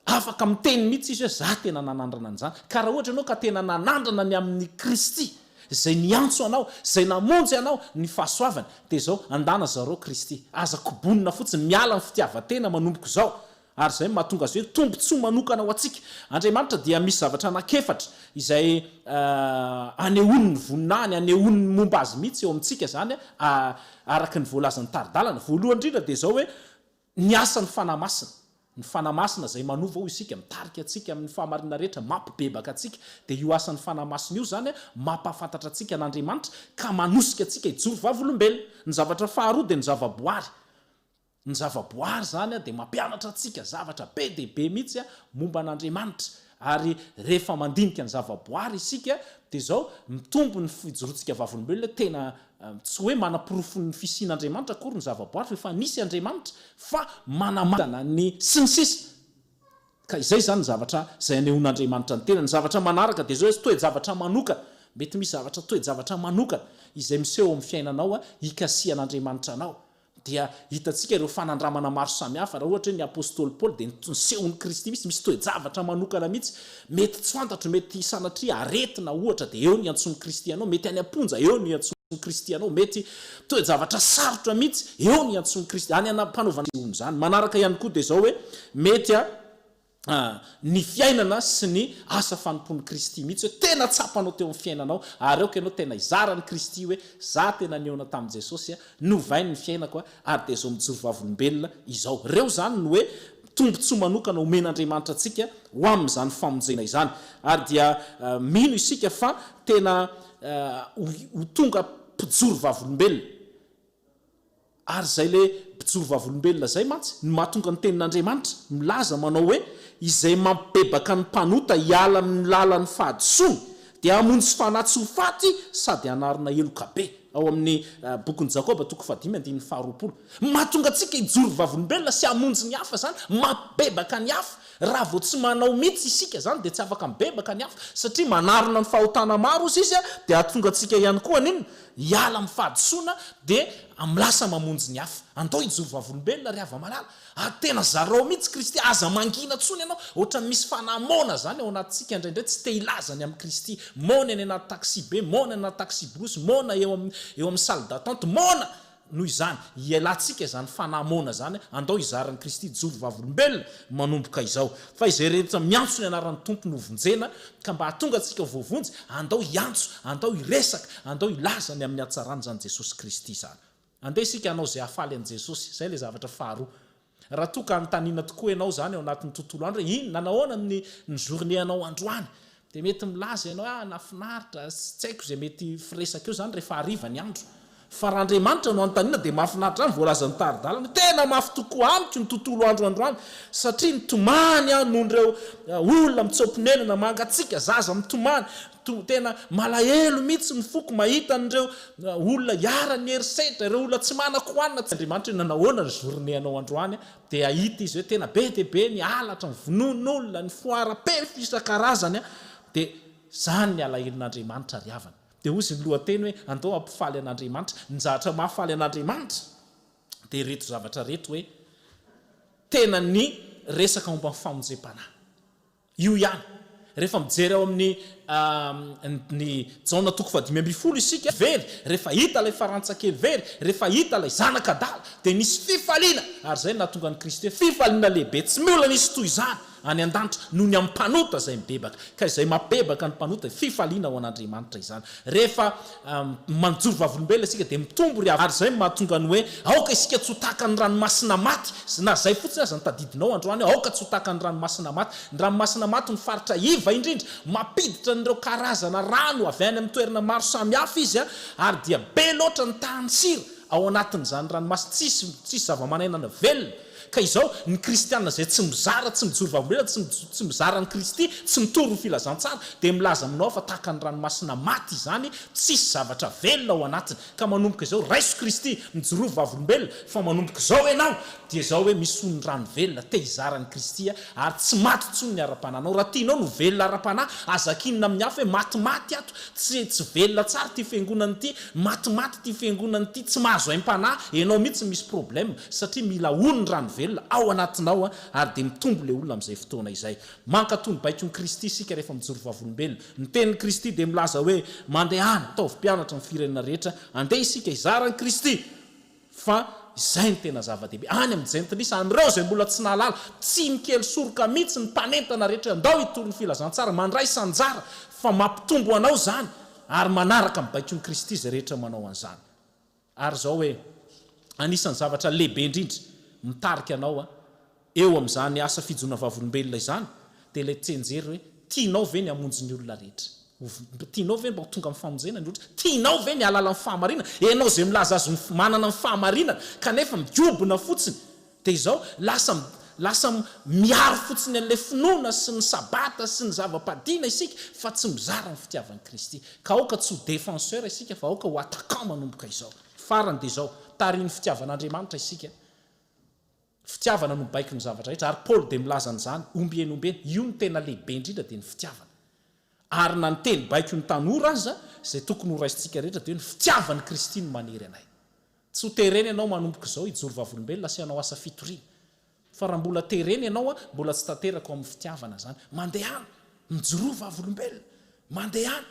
I: afaka miteny mihitsy izy hoe za tena nanandrana an'izany ka raha ohatra ianao ka tena nanandrana ny amin'ny kristy zay niantso anao zay namonjy anao ny fahasoavany dia zao andana zareo kristy aza kobonina fotsiny miala ny fitiavatena manomboko zao ary zay mahatonga azy hoe tombontsoa manokana ho antsika andriamanitra dia misy zavatra anakefatra izay anehoany ny voninany anehoany ny momba azy mihitsy eo amintsika zany araky ny voalazan'ny taridalana voalohany indrindra dia zao hoe ny asany fanahy masina ny fanahy masina zay manova ho isika mitarika atsika amin'ny fahamarinana rehetra mampibebaka atsika dia io asan'ny fanahy masina io zany mampahafantatra atsika n'andriamanitra ka manosika atsika hijoro vavolombelona ny zavatra faharoa dia ny zavaboary zany dia mampianatra atsika zavatra be deaibe mihitsy momba an'andriamanitra ary rehefa mandinika ny zavaboary isika dia zao mitombo ny fijorontsika vavolombelona tena tsy hoe manapirofo ny fisian'andriamanitra akory ny zavaboary fa nisy andriamanitra fa manamatana ny sy ny sisa ka izay zany ny zavatra zay anehoan'andriamanitra ny tena ny zavatra manaraka dia zao hoe toe-javatra manokana mety misy zavatra toe-javatra manokana izay miseho amin'ny fiainanao hikasian'andriamanitra anao dia hitantsika ireo fanandramana maro samihafa raha ohatra hoe ny apôstôly paoly dia nisehon'ny kristy misy toe-javatra manokana mihitsy mety tsy fantatro mety sanatria aretina ohatra dia eo ny antsony kristy anao mety any amponja eo ny antsony kristy anao mety toe-javatra sarotra mihitsy eo ny antsony kristy any anampanaovany zany manaraka ihany koa dia zao hoe mety ny fiainana sy ny asa fanompon'ny kristy mihitsy hoe tena tsapanao teo amin'ny fiainanao ary eoka ianao tena izarany kristy hoe za tena niona tamin'i jesosy novainy ny fiainako ary dia zao mijoro vavolombelona izao reo zany no hoe tombontsoa manokana omen'andriamanitra atsika ho amin'izany famonjena izany ary dia mino isika fa tena ho tonga mpijoro vavolombelona ary zay le mpijoro vavolombelona zay mantsy ny mahatonga ny tenin'andriamanitra milaza manao hoe izay mampibebaka ny mpanota hiala amin'ny lalan'ny fahadisoany dia amonjy sy fanatsofaty sady anarina elokabe ao amin'ny bokon'ny Jakoba 5:20. Mahatonga antsika hijoro vavolombelona sy amonjy ny hafa zany, mampibebaka ny hafa. Raha vao tsy manao mitsy isika zany dia tsy afaka mibebaka ny hafa satria manarina ny fahotana maro izy izy dia ahatonga antsika ihany koa niny hiala amin'ny fahadisoana dia amlasa mamonjy ny hafa. Andao hijoro vavolombelona ry hava-malala. Tena zarao mihitsy Kristy aza mangina tsony ianao ohatra misy fanamona zany ao anatintsika indraindray tsy te hilazany amin'ny Kristy. Mona any anaty taxi be, mona anaty taxi brosy, mona eo amin'ny salle d'attente, mona noho izany ialantsika zany fanamona zany. Andao hizaran'ny Kristy joro vavolombelona manomboka izao. Fa izay rehetra miantso ny anaran'ny tompony hovonjena ka mba hatonga antsika voavonjy, andao hiantso, andao hiresaka, andao hilazany amin'ny hatsarany zany Jesosy Kristy zany. Andeha isika hanao zay hafaly an' Jesosy. Zay le zavatra faharoa. Raha toa ka antanina tokoa ianao zany ao anatin'ny tontolo andro, ino nanahoana ny journée anao androany, dia mety milaza ianao nafinaritra, tsy haiko zay mety firesaka eo zany rehefa hariva ny andro. Fa raha Andriamanitra no antanina dia mahafinaritra any voalaza ny taridalana, tena mafy tokoa amiko ny tontolo androandroany satria nitomany noho ireo olona mitsopinenana mangatsika zaza mitomany tena malahelo mihitsy mifoko mahita n'ireo olona hiara ny herisetra, ireo olona tsy manako hoanina. Andriamanitra nanahoana ny journée anao androany dia ahita izy hoe tena be dia be ny alatra, ny vonon'olona, ny foara-pefy isan-karazany dia zany ny alahelin'Andriamanitra ry havana. Dia ozy ny lohateny hoe andao ampifaly an'Andriamanitra, ny zavatra mahafaly an'Andriamanitra dia reto zavatra reto hoe tena ny resaka momba ny famonjem-panahy. Io ihany rehefa mijery ao amin'ny ny Jaona 5:12 isika very, rehefa hita ilay farantsakely very, rehefa hita ilay zanaka adala dia nisy fifaliana, ary zay nahatonga ny Kristy hoe fifaliana lehibe tsy miola nisy toy izany any an-danitra noho ny amin'ny mpanota izay mibebaka. Ka izay mampibebaka ny mpanota fifaliana ao an'Andriamanitra izany. Rehefa manjoro vavolombelona isika dia mitombo ry havana, ary zay mahatonga ny hoe aoka isika tsy ho tahaka ny ranomasina maty, na zay fotsiny aza ny tadidinao androany, aoka tsy ho tahaka ny ranomasina maty. Ny ranomasina maty ny faritra iva indrindra, mampiditra n'ireo karazana rano avy any amin'ny toerana maro samihafa izy ary dia be loatra ny tahany sira ao anatin'izany ranomasina, tsisy zava-mananana velona. Ka izao ny kristianina zay tsy mizara, tsy mijoro vavolombelona, tsy mizara ny Kristy, tsy mitory ny filazantsara dia milaza aminao fa tahaka ny ranomasina maty izany, tsisy zavatra velona ao anatiny. Ka manomboka izao raiso Kristy mijoro vavolombelona, fa manomboka izao ianao dia izao hoe misy ny rano velona te hizara ny Kristy ary tsy maty tsony ny ara-pananao. Raha tianao no velona ara-panahy, azakinina amin'ny hafa hoe matimaty ato, tsy velona tsara ty fiangonana ity, matimaty ty fiangonana ity, tsy mahazo aim-panahy, ianao mihitsy misy problème satria mila ono ny rano velona ao anatinao ary dia mitombo le olona amin'izay fotoana izay. Mankatony baiko ny Kristy isika rehefa mijoro vavolombelona. Ny tenin'ny Kristy dia milaza hoe mandehana ataovy mpianatra ny firenena rehetra, andeha isika hizara ny Kristy. Fa izay ny tena zava-dehibe any amin'ny jentilisa, an'ireo zay mbola tsy nahalala, tsy mikely soroka mihitsy ny mpanentana rehetra, andao hitory ny filazantsara, mandray sanjara, fa mampitombo anao zany ary manaraka mibaiko ny Kristy zay rehetra manao an'izany. Ary zao hoe anisan'ny zavatra lehibe indrindra mitarika anao eo amin'izany asa fijona vavolombelona izany dia ilay tsenjery hoe tianao ve ny hamonjy ny olona rehetra, tianao ve mba tonga amin'ny famonjena ny olona, tianao ve ny halala ny fahamarinana. Ianao zay milaza azy manana ny fahamarinana kanefa miobona fotsiny dia izao lasa miaro fotsiny an'ilay finoana sy ny sabata sy ny zava-padiana isika, fa tsy mizara ny fitiavan'ny Kristy. Ka aoka tsy ho défenseur isika fa aoka ho attaquant manomboka izao. Farany dia izao tariny fitiavan'Andriamanitra isika, fitiavana no baiko ny zavatra rehetra. Ary Paul dia milaza an'izany ombieny, io ny tena lehibe indrindra dia ny fitiavana. Ary na ny teny baiko ny tanora aza zay tokony ho raisintsika rehetra dia ny fitiavan'ny Kristy no manery anay. Tsy ho tereny ianao manomboka izao hijoro vavolombelona sy ianao asa fitoriana, fa raha mbola tereny ianao mbola tsy tanteraka ao amin'ny fitiavana zany. Mandehana mijoro vavolombelona, mandehana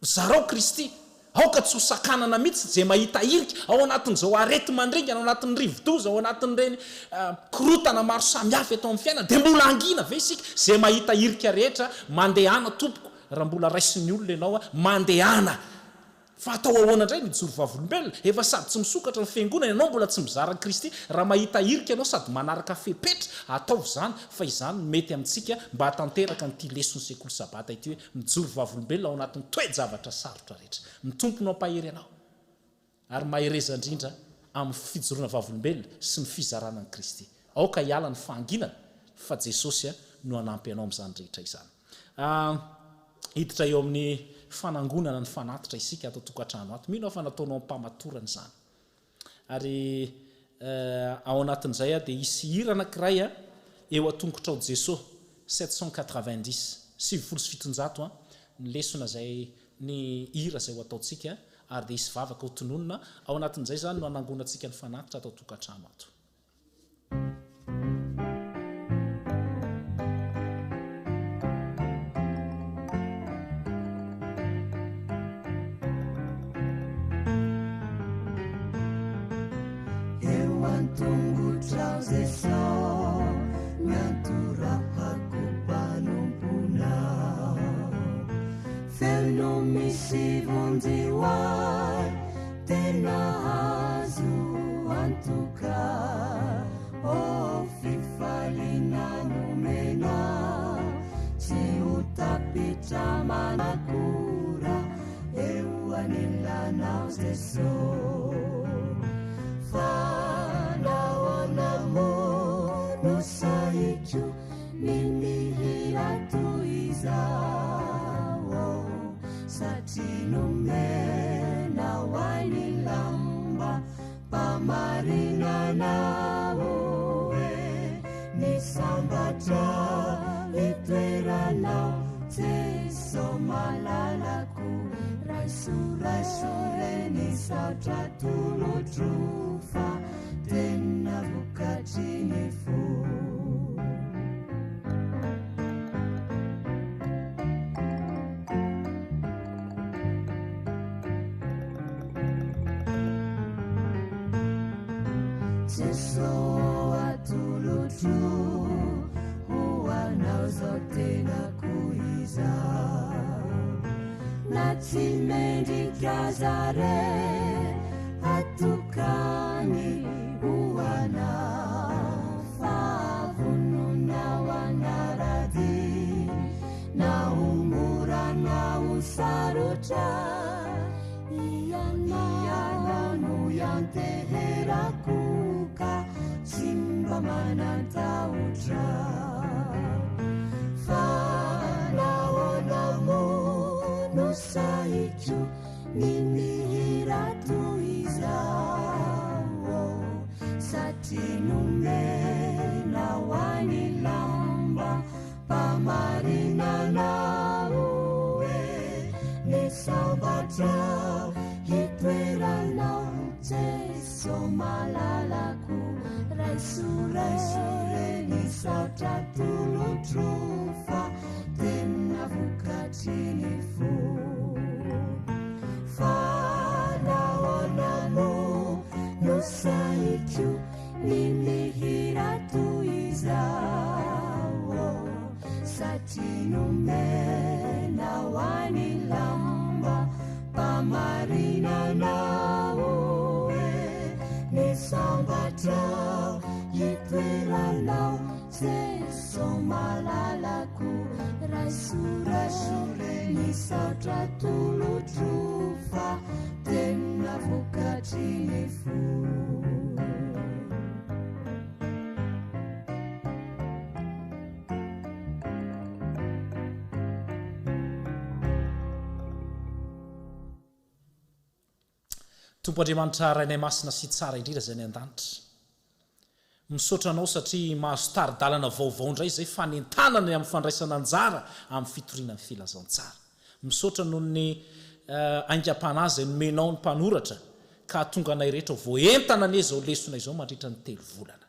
I: zarao Kristy, aoka tsy ho sakanana mihitsy zay mahita irika ao anatin'izao arety mandringana, ao anatin'ny rivodoza, ao anatin'ireny korotana maro samihafa eto amin'ny fiainana, dia mbola angina ve isika zay mahita irika rehetra. Mandehana tompoko, raha mbola raisin'ny olona ianao mandehana. Fa atao ahoana indray mijoro vavolombelona, efa sady tsy misokatra ny fiangonana, ianao mbola tsy mizara Kristy. Raha mahita irika ianao sady manaraka fepetra, ataovy zany, fa izany mety amintsika mba hatanteraka nyity leson'ny sekoly sabata ity hoe mijoro vavolombelona ao anatin'ny toe-javatra sarotra rehetra. Ny tompony ampahery ianao ary mahereza indrindra amin'ny fijoroana vavolombelona sy ny fizarana ny Kristy. Aoka hiala ny fahanginana fa Jesosy no anampy anao amin'izany rehetra izany hiditra eo amin'ny fanangonana ny fanatitra isika atao tokantrano ato mino fa nataonao ampamatorana izany ary ao anatin'izay dia isy hira anankiray eo atongotra ao Jesosy 790 700 ny lesona zay ny hira zay ho ataontsika ary dia isy vavaka ho tononona ao anatin'izay zany no anangonantsika ny fanatitra atao tokantrano ato. Tompo Andriamanitra rainay masina sy tsara indrindra zay ny an-danitra misaotra anao satria mahazo tari-dalana vaovao indray zay fanentanana amin'ny fandraisana anjara amin'ny fitoriana ny filazantsara misaotra noho ny aingam-panahy zay nomenao ny mpanoratra ka tonga anay rehetra voentana ane zao lesona izao mandritra ny 3 volana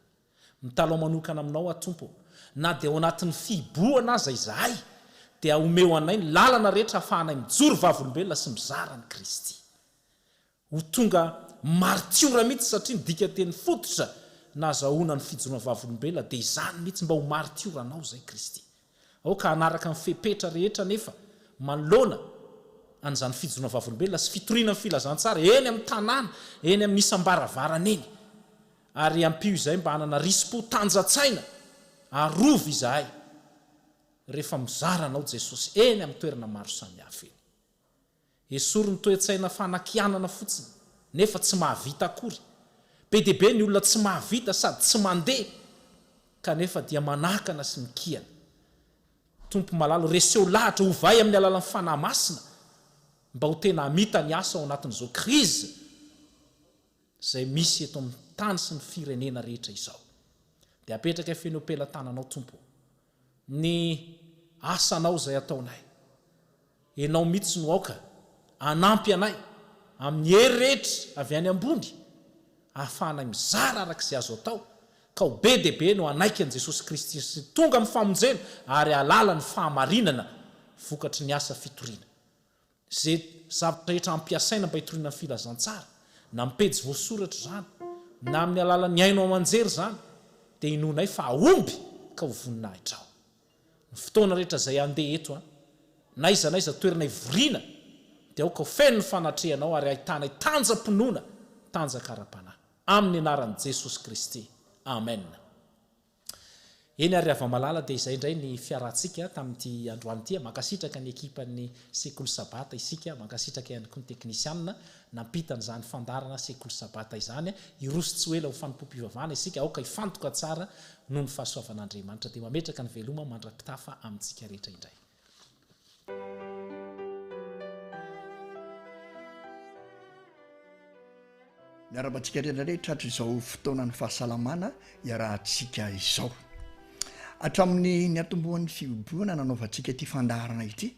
I: mitalao manokana aminao atompo na dia ao anatin'ny fiboana aza izahay dia omeo anay ny lalana rehetra ahafahanay mijoro vavolombelona sy mizara ny Kristy ho tonga martiora mihitsy satria nidika teny fototra nazahoana ny fijoroana vavolombelona dia izany mihitsy mba ho martiora anao zay Kristy ao ka hanaraka ny fepetra rehetra nefa manoloana an'izany fijoroana vavolombelona sy fitoriana ny filazantsara eny amin'ny tanàna eny amin'ny isam-baravarana eny ary ampio izay mba hanana rispo tanjatsaina arovy izahay rehefa mizara anao Jesosy eny amin'ny toerana maro samihafa eny esory ny toe-tsaina fanakianana fotsiny nefa tsy mahavita akory be deaibe ny olona tsy mahavita sady tsy mandeha kanefa dia manakana sy mikiana tompo malalo reseo lahatra hovay amin'ny alalan'ny fanahy masina mba ho tena amita ny asa ao anatin'izao krizy zay misy eto amin'ny tany sy ny firenena rehetra izao dia apetraka fenopelantananao tompo ny asanao zay ataonay enao mihitsy no aoka anampy anay amin'ny hery rehetra avy any ambony ahafahanay mizara arak'izay azo atao ka ho be deaibe no anaiky an' Jesosy Kristy sy tonga amin'ny famonjena ary alala ny fahamarinana vokatry ny asa fitoriana zay zavatra rehetra ampiasaina mba hitoriana ny filazantsara na mipejy voasoratra zany na amin'ny alalan'ny aino amanjery zany dia inonay fa aomby ka ho voninahitra ao ny fotoana rehetra zay andeha eto naizanaiza toerana ivoriana dia aoka ho feno ny fanatrehanao ary ahitanay tanjam-pinoana tanjakara-panahy amin'ny anaran'i Jesosy Kristy amen. Eny ary ava-malala dia izay indray ny fiarantsika tamin'ity androany ity mankasitraka ny ekipan'ny sekoly sabata isika mankasitraka ihany koa ny teknisianina nampitan'izany fandarana sekoly sabata izany iroso tsy hoela ho fanompoam-pivavahana isika aoka hifantoka tsara noho ny fahasoavan'Andriamanitra dia mametraka ny veloma mandra-pitafa amintsika rehetra indray.
J: Miara-batsika rehetrarehetra hatra izao fotoanan'ny fahasalamana iarahantsika izao hatramin'ny ny atombohan'ny fiomboana nanaovantsika ity fandaharana ity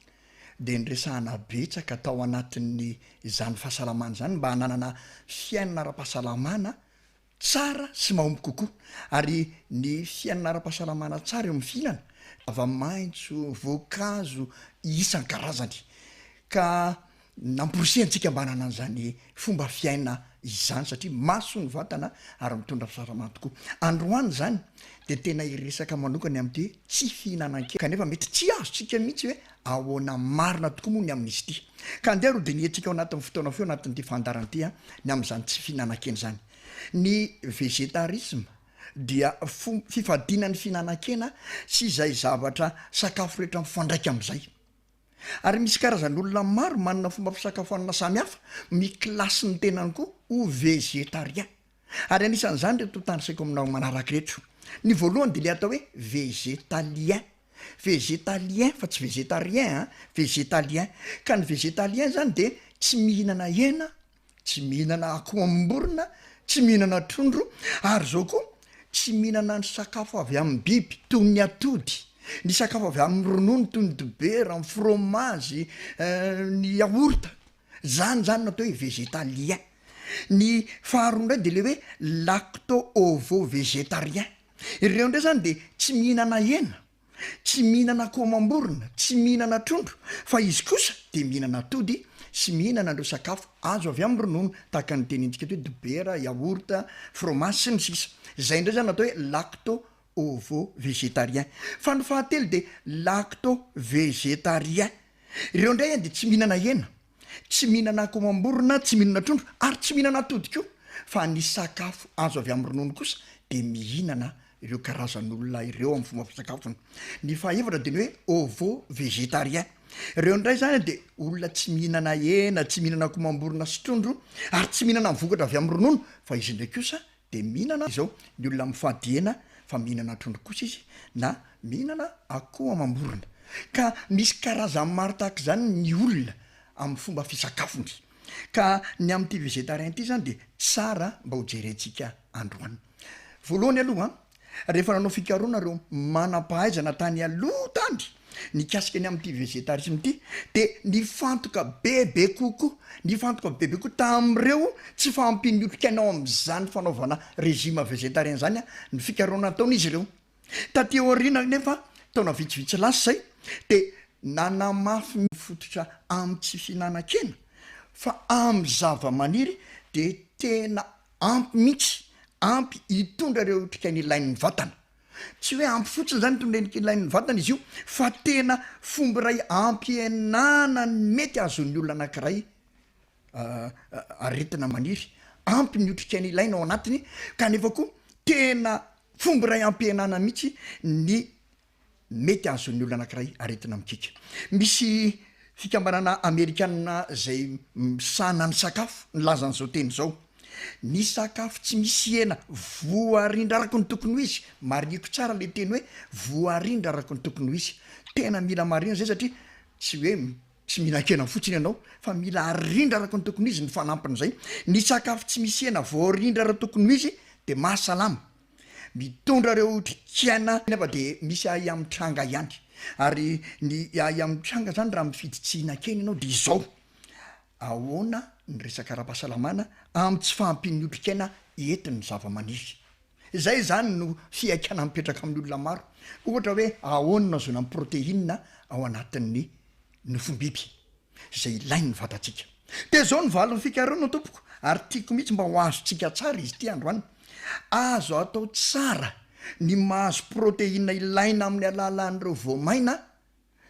J: dia nyresahana betsaka atao anatin'ny izany fahasalamana zany mba hananana fiainana ara-pahasalamana tsara sy mahomby kokoa ary ny fiainana ara-pahasalamana tsara eo amin'ny fihinana zava-maitso voankazo isan-karazany ka namporosiantsika mba hanana an'izany fomba fiaina izany satria maso ny vatana ary mitondra fahasalamana tokoa. Androany zany dia tena iresaka manokany amin'ity hoe tsy fihinanan-kena kanefa mety tsy azontsika mihitsy hoe ahoana marina tokoa moa ny amin'izy ity ka andeha ro dia nietsika ao anatin'ny fotoana feo anatin'ity fandarana ity ny amin'izany tsy fihinanan-kena zany. Ny végétarisme dia fifadinan'ny fihinanan-kena sy izay zavatra sakafo rehetra mifandraika amin'izay ary misy karazan'olona maro manana fomba fisakafoanana samihafa miklasy ny tenany koa ho végétarien ary anisan'izany reto tandrisako aminao manaraka rehetra. Ny voalohany dia le atao hoe végétalien fa tsy végétarien végétalien ka ny végétalien zany dia tsy mihinana hena tsy mihinana akoho amborona tsy mihinana trondro ary zao koa tsy mihinana ny sakafo avy amin'ny biby toy ny atody ny sakafo avy amin'ny ronono toy ny dobera ny fromage ny yaourt zany natao hoe végétalien. Ny faharoa indray dia le hoe lacto-ovo végétarien ireo indray zany dia tsy mihinana hena tsy mihinana akoho amborona tsy mihinana trondro fa izy kosa dia mihinana atody sy mihinana ireo sakafo azo avy amin'ny ronono tahaka ny tenintsika hoe dobera yaourt fromage sy ny sisa zay indray zany natao hoe lacto-ovo végétarien. Fa ny fahatelo dia lacto végétarien ireo indray dia tsy mihinana hena tsy mihinana akoho amborona tsy mihinana trondro ary tsy mihinana atody koa fa ny sakafo azo avy amin'ny ronono kosa dia mihinana ireo karazan'olona ireo amin'ny fomba fisakafony. Ny fahaefatra dia ny hoe ovo végétarien ireo indray zany dia olona tsy mihinana hena tsy mihinana akoho amborona sy trondro ary tsy mihinana mivokatra avy amin'ny ronono fa izy indray kosa dia mihinana izao ny olona mifady hena fa mihinana trondro kosa izy na mihinana akoho amborona ka misy karazany maro tahaka izany ny olona amin'ny fomba fisakafony ka ny amin'ity végétarien ity zany dia tsara mba ho jerentsika androany. Voalohany aloha rehefa nanao fikaroana reo manam-pahaizana tany aloha tany nikasika ny amin'ity végétarisme ity dia nifantoka bebe kokoa tamin'ireo tsy fampiniotrikainao amin'izany fanaovana régime végétarien zany ny fikaroana ataon'izy ireo taty aoriana nefa taona vitsivitsy lasa zay dia nanamafy mifototra amin'ny tsy fihinanan-kena fa amin'ny zava-maniry dia tena ampy mihitsy ampy hitondra ireo otrikainy ilain'ny vatana tsy hoe ampy fotsiny zany hitondra ilain'ny vatana izy io fa tena fomba iray ampienana mety azon'ny olona anankiray aretina maniry ampy ny otrikainy ilaina ao anatiny kanefa koa tena fomba iray ampienana mihitsy ny mety azon'ny olona anankiray aretina mikika. Misy fikambanana amerikanina zay misana ny sakafo ny lazan'izao teny zao ny sakafo tsy misy hena voarindra araka ny tokony ho izy mariko tsara le teny hoe voarindra araka ny tokony ho izy tena mila marina zay satria tsy hoe tsy mihinan-kena fotsiny ianao fa mila arindra araka ny tokony izy ny fanampin'izay ny sakafo tsy misy hena voarindra raha tokony ho izy de mahasalama mitondra reo trikaina nefa de misy ahy amin'ny tranga ihany ary ny ahy amin'ny tranga zany raha mifidy tsy hinan-kena ianao de izao ahoana ny resaka ara-pahasalamana amin'ny tsy fahampian'ny otrikaina entin'ny zava-maniry zay zany no fiaikana mipetraka amin'ny olona maro ohatra hoe ahoana zona amin'ny protéine ao anatin'ny nofombiby zay ilainy ny vatatsika de zao ny valony fikarona tompoko ary tiako mihitsy mba ho azontsika tsara izy ty androany azo atao tsara ny mahazo protéine ilaina amin'ny alalan'ireo voamaina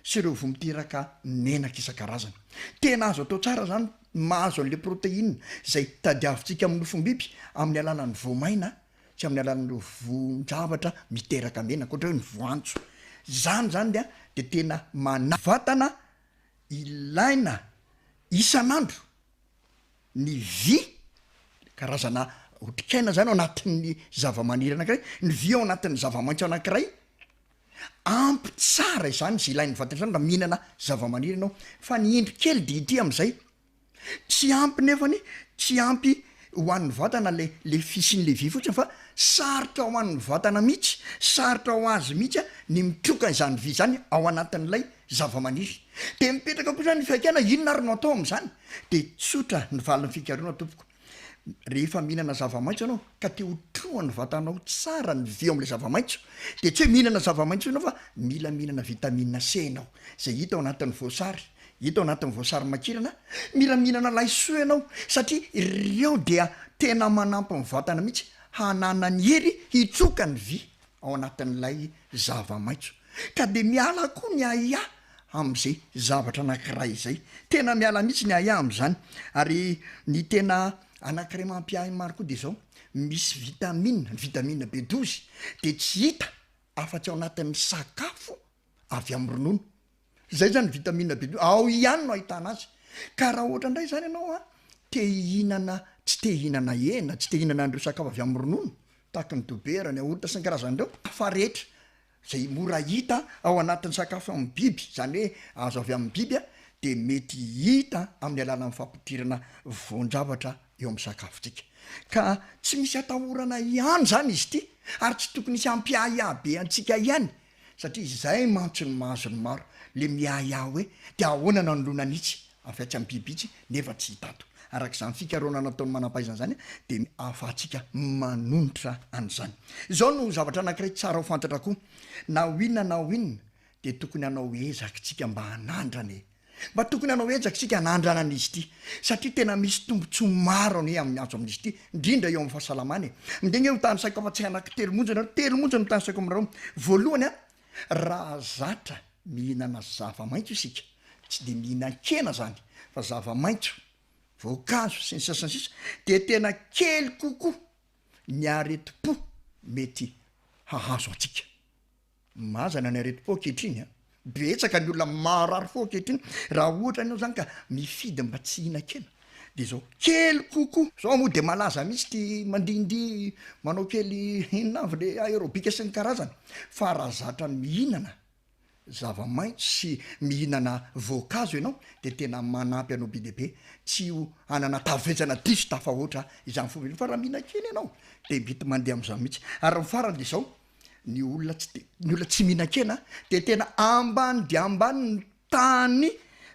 J: sy ireo vomiteraka menaka isan-karazana tena azo atao tsara zany mahazo an'le protéine zay tadiavintsika amin'ny nofombiby amin'ny alalan'ny voamaina sy amin'ny alalan'ireo vonjavatra miteraka menaka ohatra hoe ny voantso zany de tena manavatana ilaina isan'andro ny vy karazana otrikaina zany ao anatin'ny zava-maniry anankiray ny vy ao anatin'ny zava-maitso anankiray ampy tsara izany zy ilain'ny vatana zany raha mihinana zava-maniry ianao fa ny indro kely de ity am'izay tsy ampy nefany tsy ampy ho an'ny vatana le fisin'le vy fotsiny fa sarotra ho an'ny vatana mihitsy sarotra ho azy mihitsy ny mitroka izany vy zany ao anatin'ilay zava-maniry de mipetraka koa zany ny fiaikana inona ary no atao am'izany de tsotra ny valin'ny fikaroana tompoko rehefa mihinana zava-maitso anao ka te hotroany vatanao tsara ny vy ao am'le zava-maitso de tsy hoe mihinana zava-maitso ianao fa mila mihinana vitamine C anao zay hita ao anatin'ny voasary hita ao anatin'ny voasary makirana mila mihinana laisoa ianao satria ireo dia tena manampy ny vatana mihitsy hanana ny hery hitroka ny vy ao anatin'ilay zava-maitso ka de miala koa ny aia am'izay zavatra anankiray izay tena miala mihitsy ny aia am'izany ary ny tena anankiray mampiahy maro koa de zao misy vitamine B12 de tsy hita afa-tsy ao anatin'ny sakafo avy amin'ny ronono zay zany vitamine B12 ao ihany no ahitana azy ka raha ohatra indray zany ianao te hihinana tsy te hihinana hena tsy te hihinana an'ireo sakafo avy amin'ny ronono tahaka ny dobera ny aorita sy ny karazan'ireo fa rehetra zay mora hita ao anatin'ny sakafo amin'ny biby zany hoe azo avy amin'ny biby de mety hita amin'ny alalan'ny fampitirana voan-javatra eo amin'ny sakafotsika ka tsy misy atahorana ihany zany izy ty ary tsy tokony isy ampiahiabe antsika ihany satria izay mantso ny mahazo ny maro le miahiah hoe de ahoanana nolonanitsy afiatsy amin'ny bibitsy nefa tsy hitato arak'izany fikaroana nataony manam-pahaizana zany de ahafahantsika manonitra an'izany zao no zavatra anankiray tsara ho fantatra koa na hoinona de tokony hanao ezakitsika mba hanandrana mba tokony hanao ezakitsika hanandrana an'izy ity satria tena misy tombontso maro any amin'ny azo amin'izy ity indrindra eo amin'ny fahasalamana mindegny ho tany saiko afa-tsy anaky telomonjy no tany saiko aminareo voalohany raha zatra mihinana zava-maitso isika tsy de mihinan-kena zany fa zava-maitso voankazo sy ny sasansisa de tena kely kokoa ny areti-po mety hahazo atsika mazana ny areti-po ankehitriny betsaka ny olona marary fo ankehitriny raha ohatra anao zany ka mifidy mba tsy hihinan-kena de zao kely kokoa zao moa de malaza mihitsy ty mandindy manao kely inona avy le aérobika sy ny karazany fa raha zatra mihinana zava-maitso sy mihinana voankazo ianao de tena manampy anao be deaibe tsy ho anana tavetsana diso tafa ohatra izany fo fa raha mihinan-kena ianao de mety mandeha am'izany mihitsy ary ny farany de zao ny olona tsy mihinan-kena de tena ambany de ambany ny tany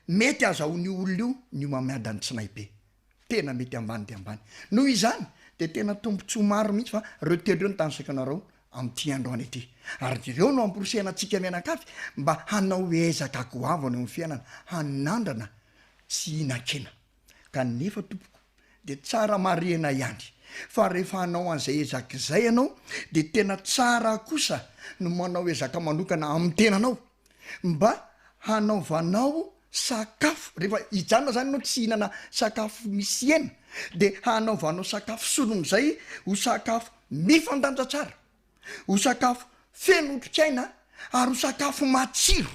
J: mety azahoany olona io ny mamiadany tsy nay be tena mety ambany de ambany noho izany de tena tombontso maro mihitsy fa reo teloreo ny tany saiko anareo am'ty androany ity ary ireo no amporosena antsika mianakavy mba hanao ezaka goavana eo amin'ny fiainana hanandrana tsy hinan-kena ka nefa tompoko de tsara marena ihany fa rehefa hanao an'izay ezak'izay ianao de tena tsara kosa no manao ezaka manokana amin'ny tenanao mba hanaovanao sakafo rehefa hijanona zany anao tsy hihinana sakafo misy hena de hanaovanao sakafo solon'izay ho sakafo mifandanja tsara ho sakafo feno otrikaina ary ho sakafo matsiro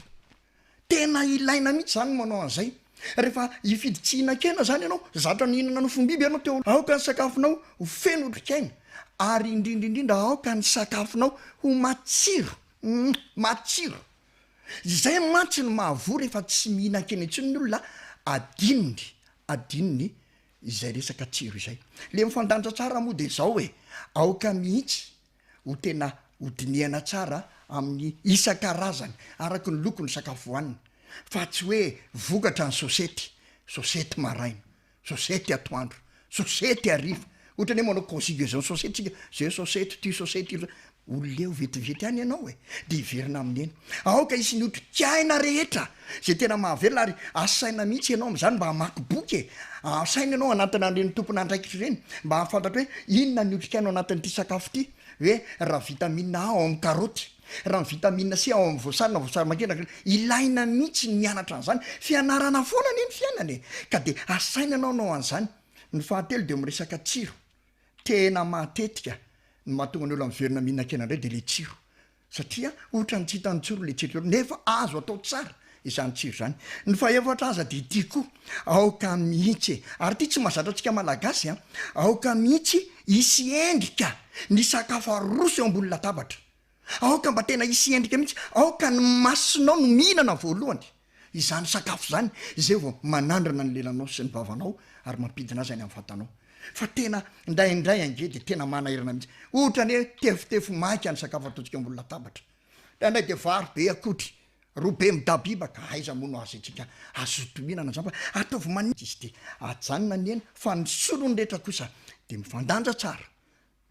J: tena ilaina mihitsy zany manao an'izay rehefa hifidy tsy hinan-kena zany ianao zatra ny hinana nofombiby ianao teo aoka ny sakafonao ho feno otrikaina ary indrindraindrindra aoka ny sakafonao ho matsiro izay mantsy ny mahavoa rehefa tsy mihina-kena intsony ny olona adinony izay resaka tsiro izay le mifandanja tsara moa de zao hoe aoka mihitsy ho tena hodiniana tsara amin'ny isan-karazany araky ny lokony sakafo hoanina fa tsy hoe vokatra ny sosety maraina sosety atoandro sosety ariva ohatrany hoe manao conjugaison sosety zay sosety ty sosety ololeo vetivety any ianao e de iverina amin'ny eny aoka isy ny otrikaina rehetra zay tena mahavelona ary asaina mihitsy ianao am'zany mba hamaky boky e asaina ianao anatina reny tompona andraikitry reny mba hafantatra hoe inona ny otrikaina anatin'ity sakafo ty hoe raha vitamina A ao amin'ny karoty raha ny vitamina C ao amin'ny voasary makenaka ilaina mihitsy ny mianatra an'zany fianarana foana ny eny fiainana e ka de asaina anao nao an'zany ny fahatelo de miresaka tsiro tena matetika ny mahatonga ny olo amverina mihinan-kena indray de le tsiro satria ohatra ny tsy hitany tsiro le tsiro nefa azo atao tsara izany tsiro zany ny faefatra aza de ity koa aoka mihitsy ary ty tsy mahazatra antsika malagasy a aoka mihitsy isy endrika ny sakafo aroso eo ambony latabatra aoka mba tena isy endrika mihitsy aoka ny masinao no mihinana voalohany izany sakafo zany zay vao manandrana ny lelanao sy ny vavanao ary mampidina azy any amin'ny vatanao fa tena indraindray ange de tena manahirana mihitsy ohatrany hoe tefotefo maika ny sakafo ataontsika ambony latabatra ndray de varo be akotry roa be midabibaka aiza mono azy atsika azotominana zany fa ataovy manitsy izy de ajanona ny eny fa ny solony rehetra kosa de mifandanja tsara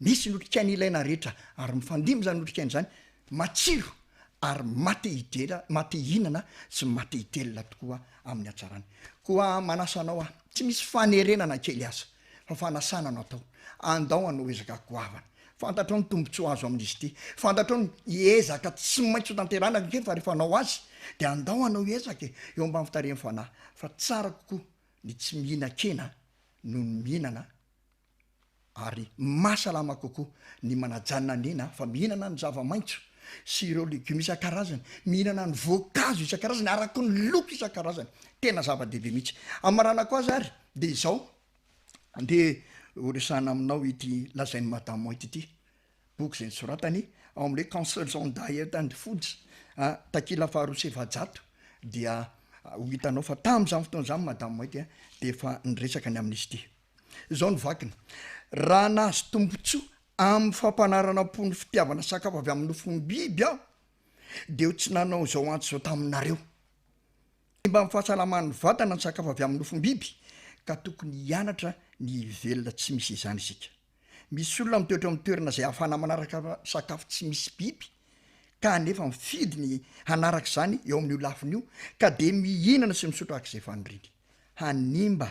J: misy ny otrikaina ilaina rehetra ary mifandimby zany otrikaina zany matsiro ary maty hinana sy maty hitelona tokoa amin'ny atsarany koa manasanao tsy misy fanerenana kely asa fa fanasana no atao andao anao ezaka goavana fantatrao ny tombontsoa azo amin'izy ity fantatrao ny ezaka tsy maitso tanterana kely fa rehefa anao azy de andao anao ezaka eo ambany fitareny fanahy fa tsara kokoa ny tsy mihina-kena no ny mihinana ary mahasalama kokoa ny manajanona nena fa mihinana ny zava-maitso sy ireo legioma isan-karazany mihinana ny voankazo isan-karazany araky ny loko isan-karazany tena zava-dehibe mihitsy amarana ko azy ary de izao de oresana aminao ity lazainy madame moity ity boky zay nysoratany ao am'le constellation diet and foods takila faharoa sy efajato dia ho hitanao fa tam'zany fotoana zany madame moity de efa niresaka ny amin'izy ity zao ny vakiny raha nahazo tombotsoa amin'ny fampanarana pony fitiavana sakafo avy amin'ny nofony biby aho de ho tsy nanao zao antso zao taminareo mba mifahasalaman'ny vatana ny sakafo avy amin'ny nofony biby ka tokony hianatra ny velona tsy misy izany isika misy olona mitoetra am'toerana zay ahafana manaraka sakafo tsy misy biby ka nefa mifidy ny hanaraka zany eo amin'ny olafiny io ka de mihinana sy misotro ak'izay faniriny hanimba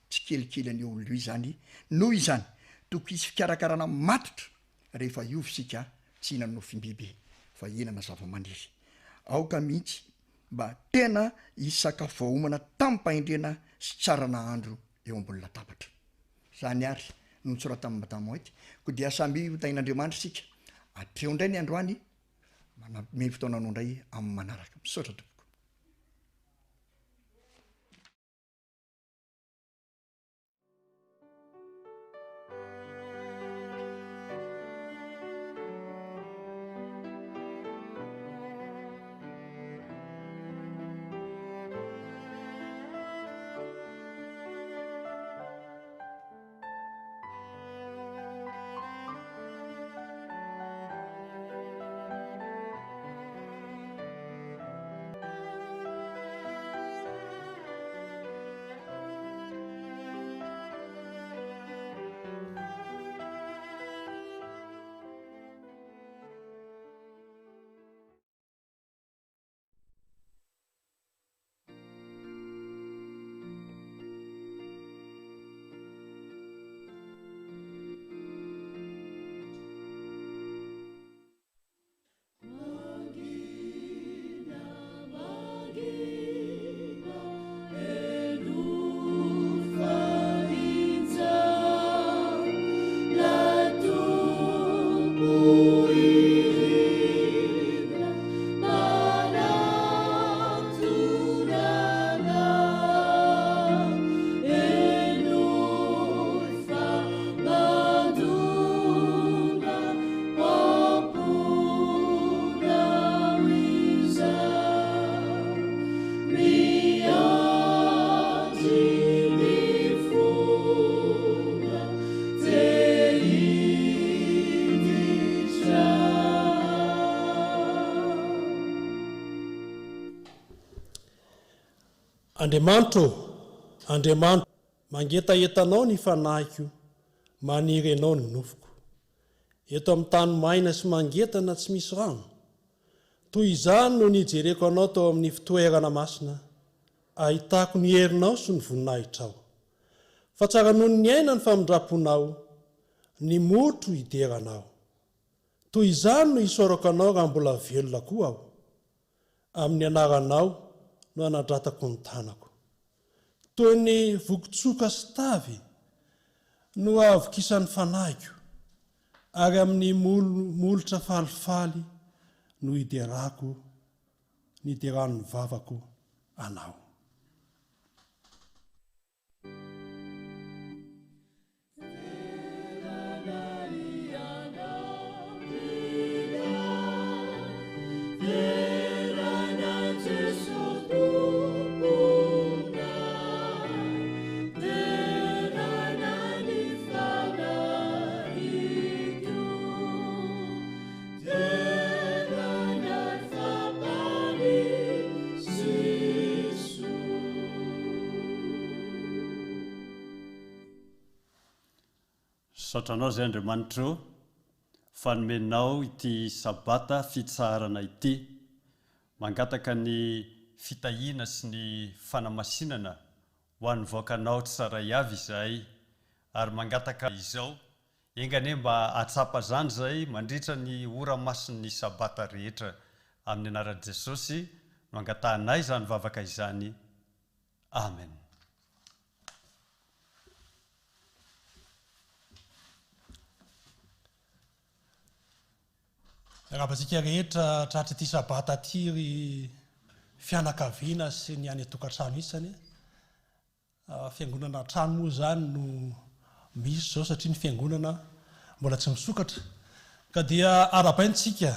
J: tsy kelikely any olo io zany noho izany toko isy fikarakarana matotra rehefa iovy sika tsy hinana nofim-biby fa hinana zava-maniry aoka mihitsy mba tena isakafo vaomana tampaindrena sy tsara nahandro eo ambony latabatra zany ary notsorata amin'ny madame moity ko dia samby hotain'Andriamanitra sika atreo indray ny androany maname fotoananao indray amin'ny manaraka misaotra tompoko
K: Andriamanitra Andriamanitra mangetaetanao ny fanahiko maniry anao ny nofoko eto amin'ny tany maina sy mangetana tsy misy rano toy izany no nijereko anao tao amin'ny fitoerana masina ahitako ny herinao sy ny voninahitrao fa tsara noho ny aina ny famindraponao ny motro hideranao toy izany no hisorako anao raha mbola velona koa aho amin'ny anaranao no anadratako ny tanako toy ny vokotsoka sy tavy no avokisan'ny fanahiko ary amin'ny molotra falifaly no hiderako ny hideran'ny vavako anao
L: Saotranao zay Andriamanitra fanomenao ity sabata fitsarana ity mangataka ny fitahiana sy ny fanamasinana ho an'ny voakanao tsaray avy izay ary mangataka izao engane mba atsapa zany zay mandritra ny ora masin'ny sabata rehetra amin'ny anaran'i Jesosy no angatahanay zany vavaka izany. Amen.
K: Rahabatsika rehetra tratra ty sabata ty ry fianakaviana sy ny any atokantrano isany fiangonana trano moa zany no misy zao satria ny fiangonana mbola tsy misokatra ka dia arabaintsika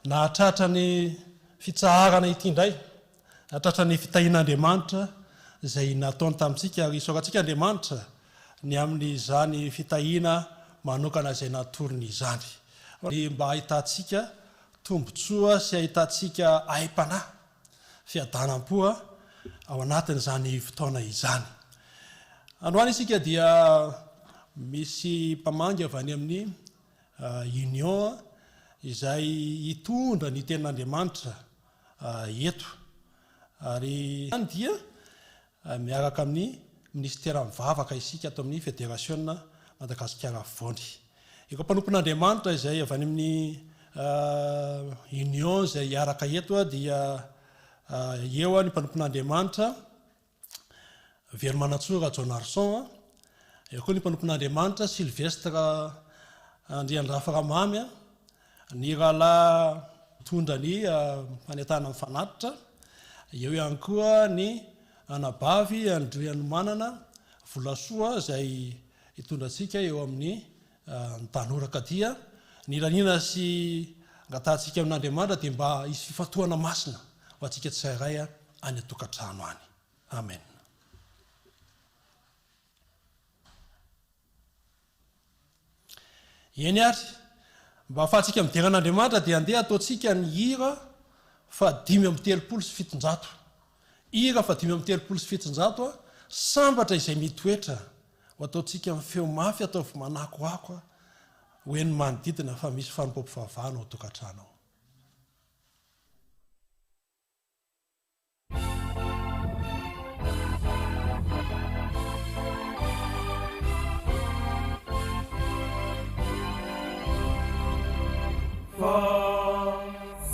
K: na tratra ny fitsaharana ity indray tratra ny fitahian'Andriamanitra zay nataony tamintsika ary isoratsika Andriamanitra ny amin'ny zany fitahiana manokana zay naturony izany mba ahitantsika tombotsoa sy ahitantsika aim-panahy fiadanam-poa ao anatin'izany fotoana izany. Androany isika dia misy mpamangy avy any amin'ny union izay hitondra ny ten'Andriamanitra eto ary any dia miaraka amin'ny ministera mivavaka isika ato amin'ny fédération Madagasikara Vony. Iko mpanompon'Andriamanitra izay avy any amin'ny union izay hiaraka eto dia eo ny mpanompon'Andriamanitra Veromanantsora John Arson, eo koa ny mpanompon'Andriamanitra Sylvestre Andriandrafaramamy, ny rahalahy mitondra ny fanetana mifanatitra, eo ihany koa ny anabavy Andrianomanana Volasoa izay hitondratsika eo amin'ny ny tanoraka dia ny ranina sy angatahantsika amin'Andriamanitra dia mba hisy fifatoana masina ho antsika tsirairay any atokantrano any. Amen. Eny ary mba ahafahantsika mideran'Andriamanitra dia andeha ataontsika ny hira fa 5:700 hira fa 5:700 sambatra izay mitoetra ho ataontsika amin'ny feo mafy ataovy manakoako hoe ny manodidina fa misy fanompoam-pivavahana ao tokantrano.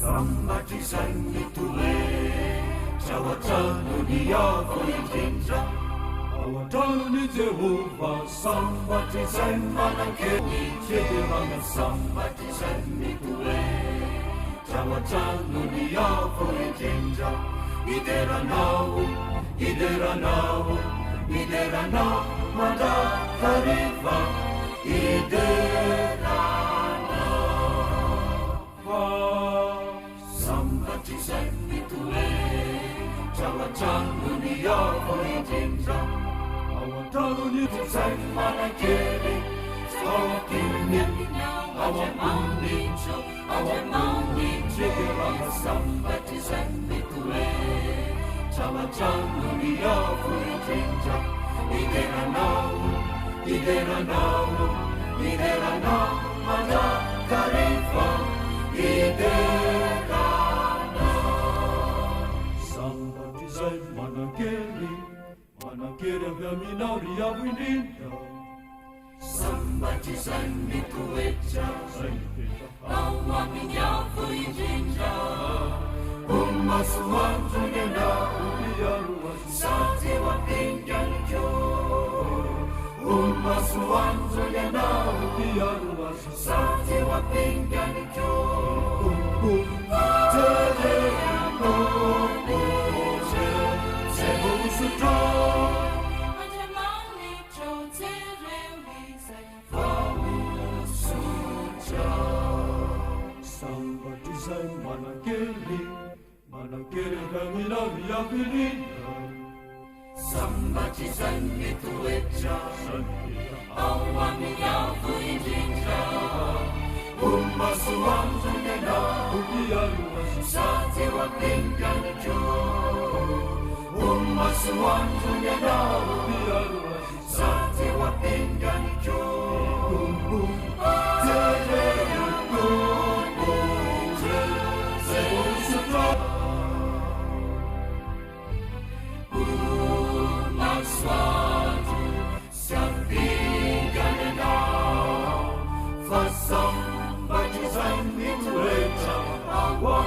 D: Sambatry izay mitoetra ao an-tranony avo indrindra ao an-tranony Jehova sambatry izay manan-kely federana sambatry izay mitoetra ao an-tranony avo indrindra ideranao ideranao ideranao mandrakariva sambatry izay mitoetra ao an-tranony avo indrindra ao an-tranony izay manan-kely fotiny ao ambony federana sambatry izay mitoetra ao an-tranony miavo indrindra ideranao manaka rehefa iderana sambatry izay manakery avy aminao ry avo indrindra sambatry izay mitoetra ao amin'ny avo indrindra masoandrony anao miaroazy sady wapingany ko masoandrony anao miaroazy sady wapingany ko sambatry izay mitoetra ao amin'ny avo indrindra masoandrony anao miaroazy sady wapingany ko masoandrony anao miaroazy sady wapingany ko Maswaju sapinganenao Fasambati zaimituecha Awa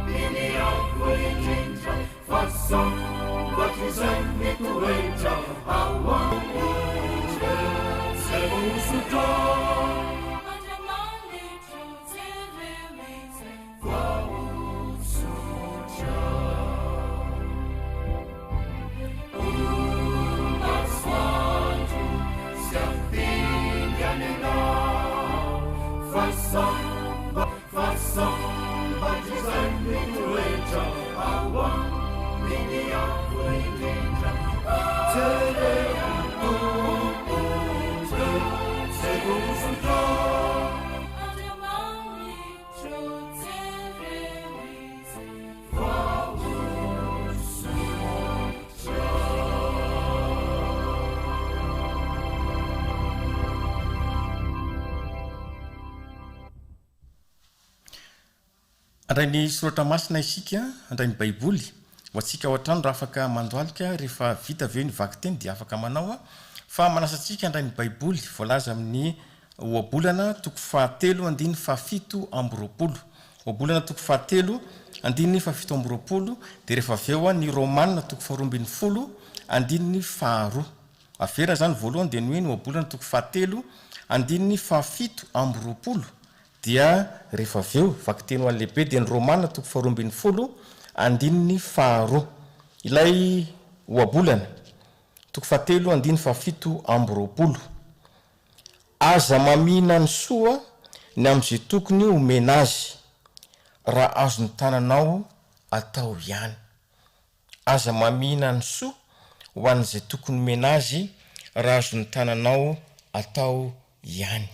D: mini akwejinja Fasambati zaimituecha Awa uje semusuta Ajamani choterelize Kwa usucha Fasambati zaimituecha Awa mini akwejinja semusuta Ajamani choterelize Kwa
M: andray ny soratra masina isika andray ny baiboly ho atsika ao an-trano raha afaka mandoalika rehefa vita avy eo ny vaky teny dia afaka manao a fa manasantsika andray ny baiboly voalaza amin'ny oabolana toko fahatelo andiny fafito ambiroapolo oabolana toko fahatelo andiny fafito ambiroapolo dia rehefa avy eo a ny romanina toko faharoambin'ny folo andiny faharoa avera zany voalohany dia ny hoe ny oabolana toko fahatelo andiny fafito ambiroapolo dia rehefa avy eo vaky teny ho an'ny lehibe dia ny romanina toko faharoambin'ny folo andininy faharoa ilay oabolana toko fahatelo andiny fafito ambiroapolo aza mamina ny soa ny am'izay tokony homena azy raha azo ny tananao atao ihany aza mamina ny soa ho an'izay tokony homena azy raha azo ny tananao atao ihany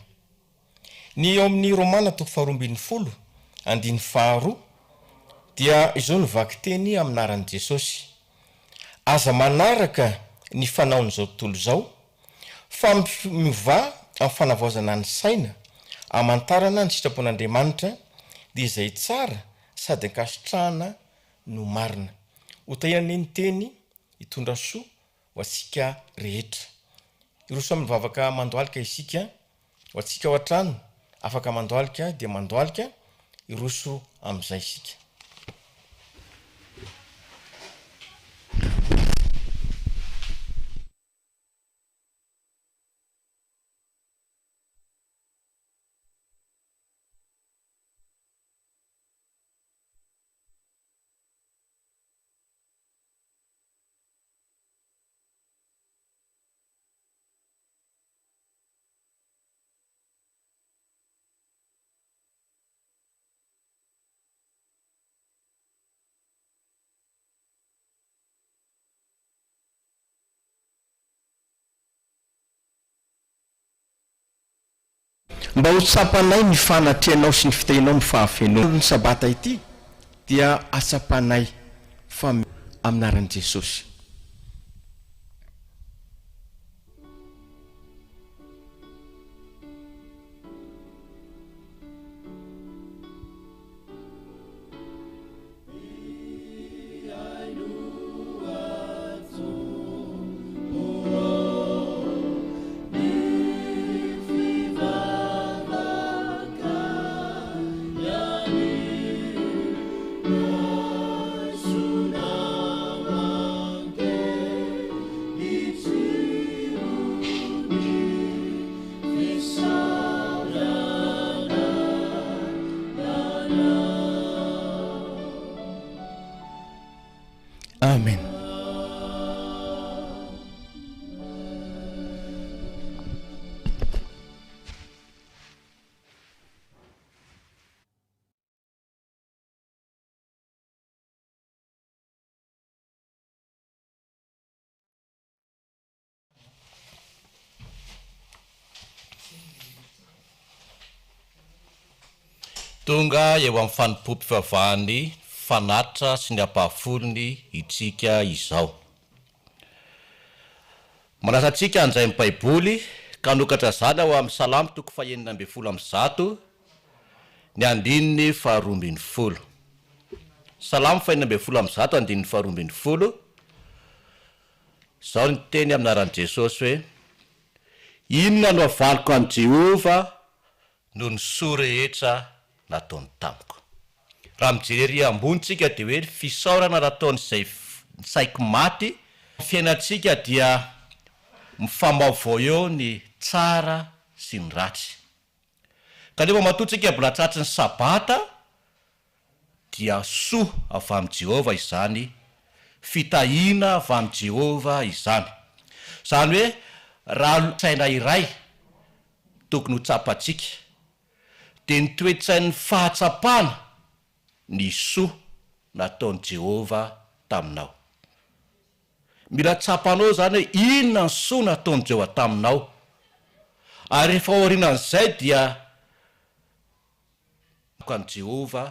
M: ny eo amin'ny romana toko faharoambin'ny folo andiny faharoa dia izao ny vaky teny aminaran'i Jesosy aza manaraka ny fanaon'izao tontolo zao fa miova amin'ny fanavaozana ny saina amantarana ny sitrapon'Andriamanitra dia izay tsara sady ankasitrahana no marina hotahirany ny teny hitondra soa ho atsika rehetra iroso amin'ny vavaka mandoalika isika ho atsika ao an-trano afaka mandoalika dia mandoalika iroso amin'izay isika mba ho tsapanay ny fanatrehanao sy ny fitahinao ny fahafenao ny sabata ity dia atsapanay fa aminaran'i Jesosy
A: amen.
N: tonga eo amin'ny fanompom-pivavahany fanatra sy ny ampahafolony itsika izao. Manasantsika an'izay amin'ny baiboly ka nokatra zany ao amin'ny salamo toko 1:100 ny andininy 2:20. Salamo 1:100 andininy 2:20. Zao ny teny aminaran'i Jesosy hoe: inona no avaliko an' Jehova no ny soa rehetra nataony tamiko. Raha mijery ambonitsika dia hoe fisaorana nataony izay saiko maty. Fiainantsika dia mifamaovao eo ny tsara sy ny ratsy. Kanefa matoantsika mbola tratry ny sabata dia soa avy amin'i Jehova izany, fitahiana avy amin'i Jehova izany. Zany hoe raha tsaina iray tokony ho tsapantsika dia ny toetsain'ny fahatsapana ny soa nataony Jehova taminao. Mila tsapanao zany hoe inona ny soa nataony Jehova taminao, ary rehefa aorianan'izay dia kan Jehova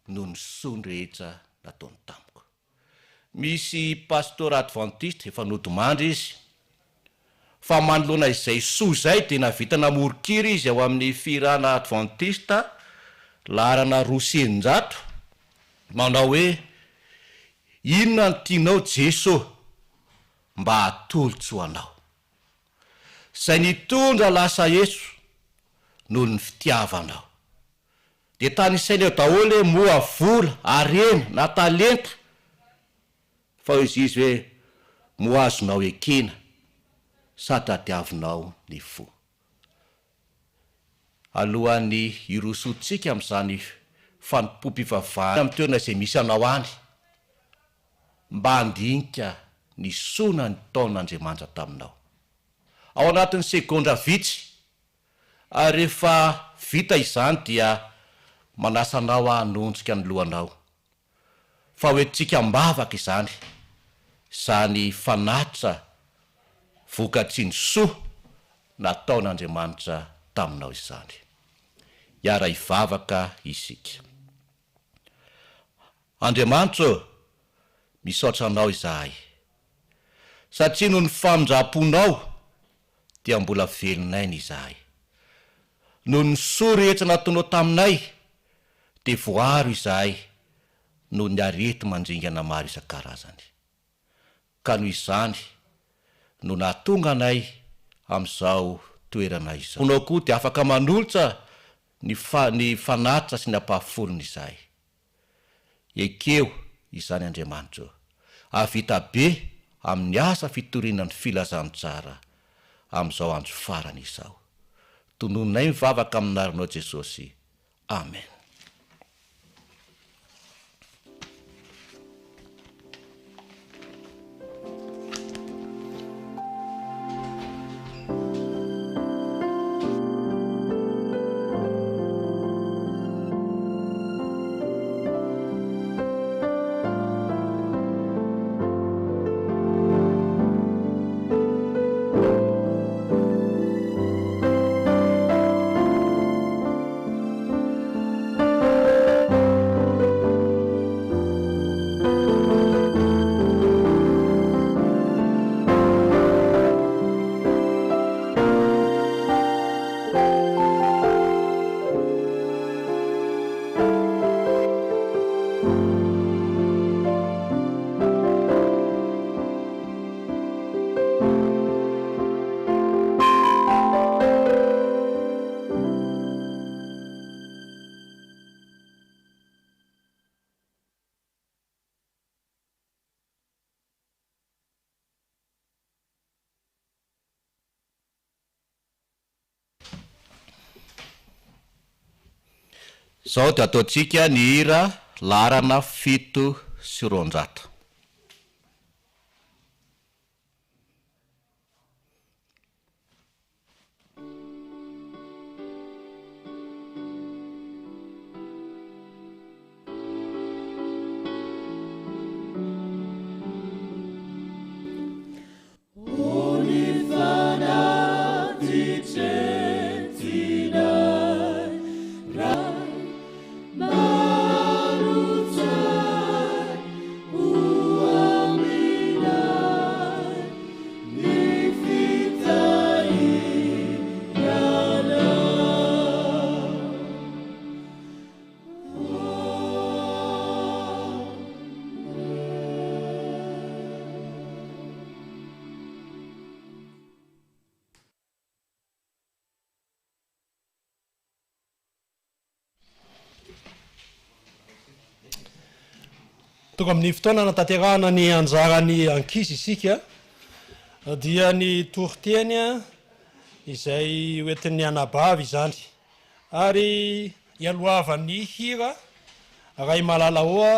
N: no ny soa rehetra nataony tamiko. Misy pastor adventiste efa nodomandry izy fa manoloana izay soa izay dia navita namorokiry izy ao amin'ny firana adventiste laharana 200 manao hoe inona ny tianao Jesosy mba hatolotso anao. Zay nitondra lasa Yesu no ny fitiavanao. Dia tany isainao daholo hoe moa vola, arena na talenta, fa izy hoe moa azonao ekena sady hadiavinao ny fo. Alohan'ny irosotsika amin'izany fanompom-pivavahana amin'ny toerana izay misy anao any, mba handinika ny soa nataon'Andriamanitra taminao. Ao anatin'ny segondra vitsy, ary rehefa vita izany dia manasanao hanonjika ny lohanao. Fa hoentsika mbavaka izany, izany fanatitra vokatsy ny soa nataon'Andriamanitra taminao izany. Iara hivavaka isika. Andriamanitra, misaotra anao izahay, satria noho ny famindraponao dia mbola velonay ny izahay. Noho ny soa rehetra nataonao taminay dia voaro izahay noho ny arety mandringana maro isan-karazany. Ka noho izany no nahatonga anay amin'izao toerana izao. Onao koa dia afaka manolotra ny fanatitra sy ny ampahafolony izahay. Ekeo izany Andriamanitra, avita be amin'ny asa fitoriana ny filazany tsara amin'izao andro farany izao. Tononay mivavaka aminarinao Jesosy. Amen. Zao dia ataontsika ny hira laharana 700.
K: tonga amin'ny fotoana nataterahana ny anjarany ankizy isika dia ny torteny a izay oentin'ny anabavy izany ary ialohavan'ny hira ray malala oa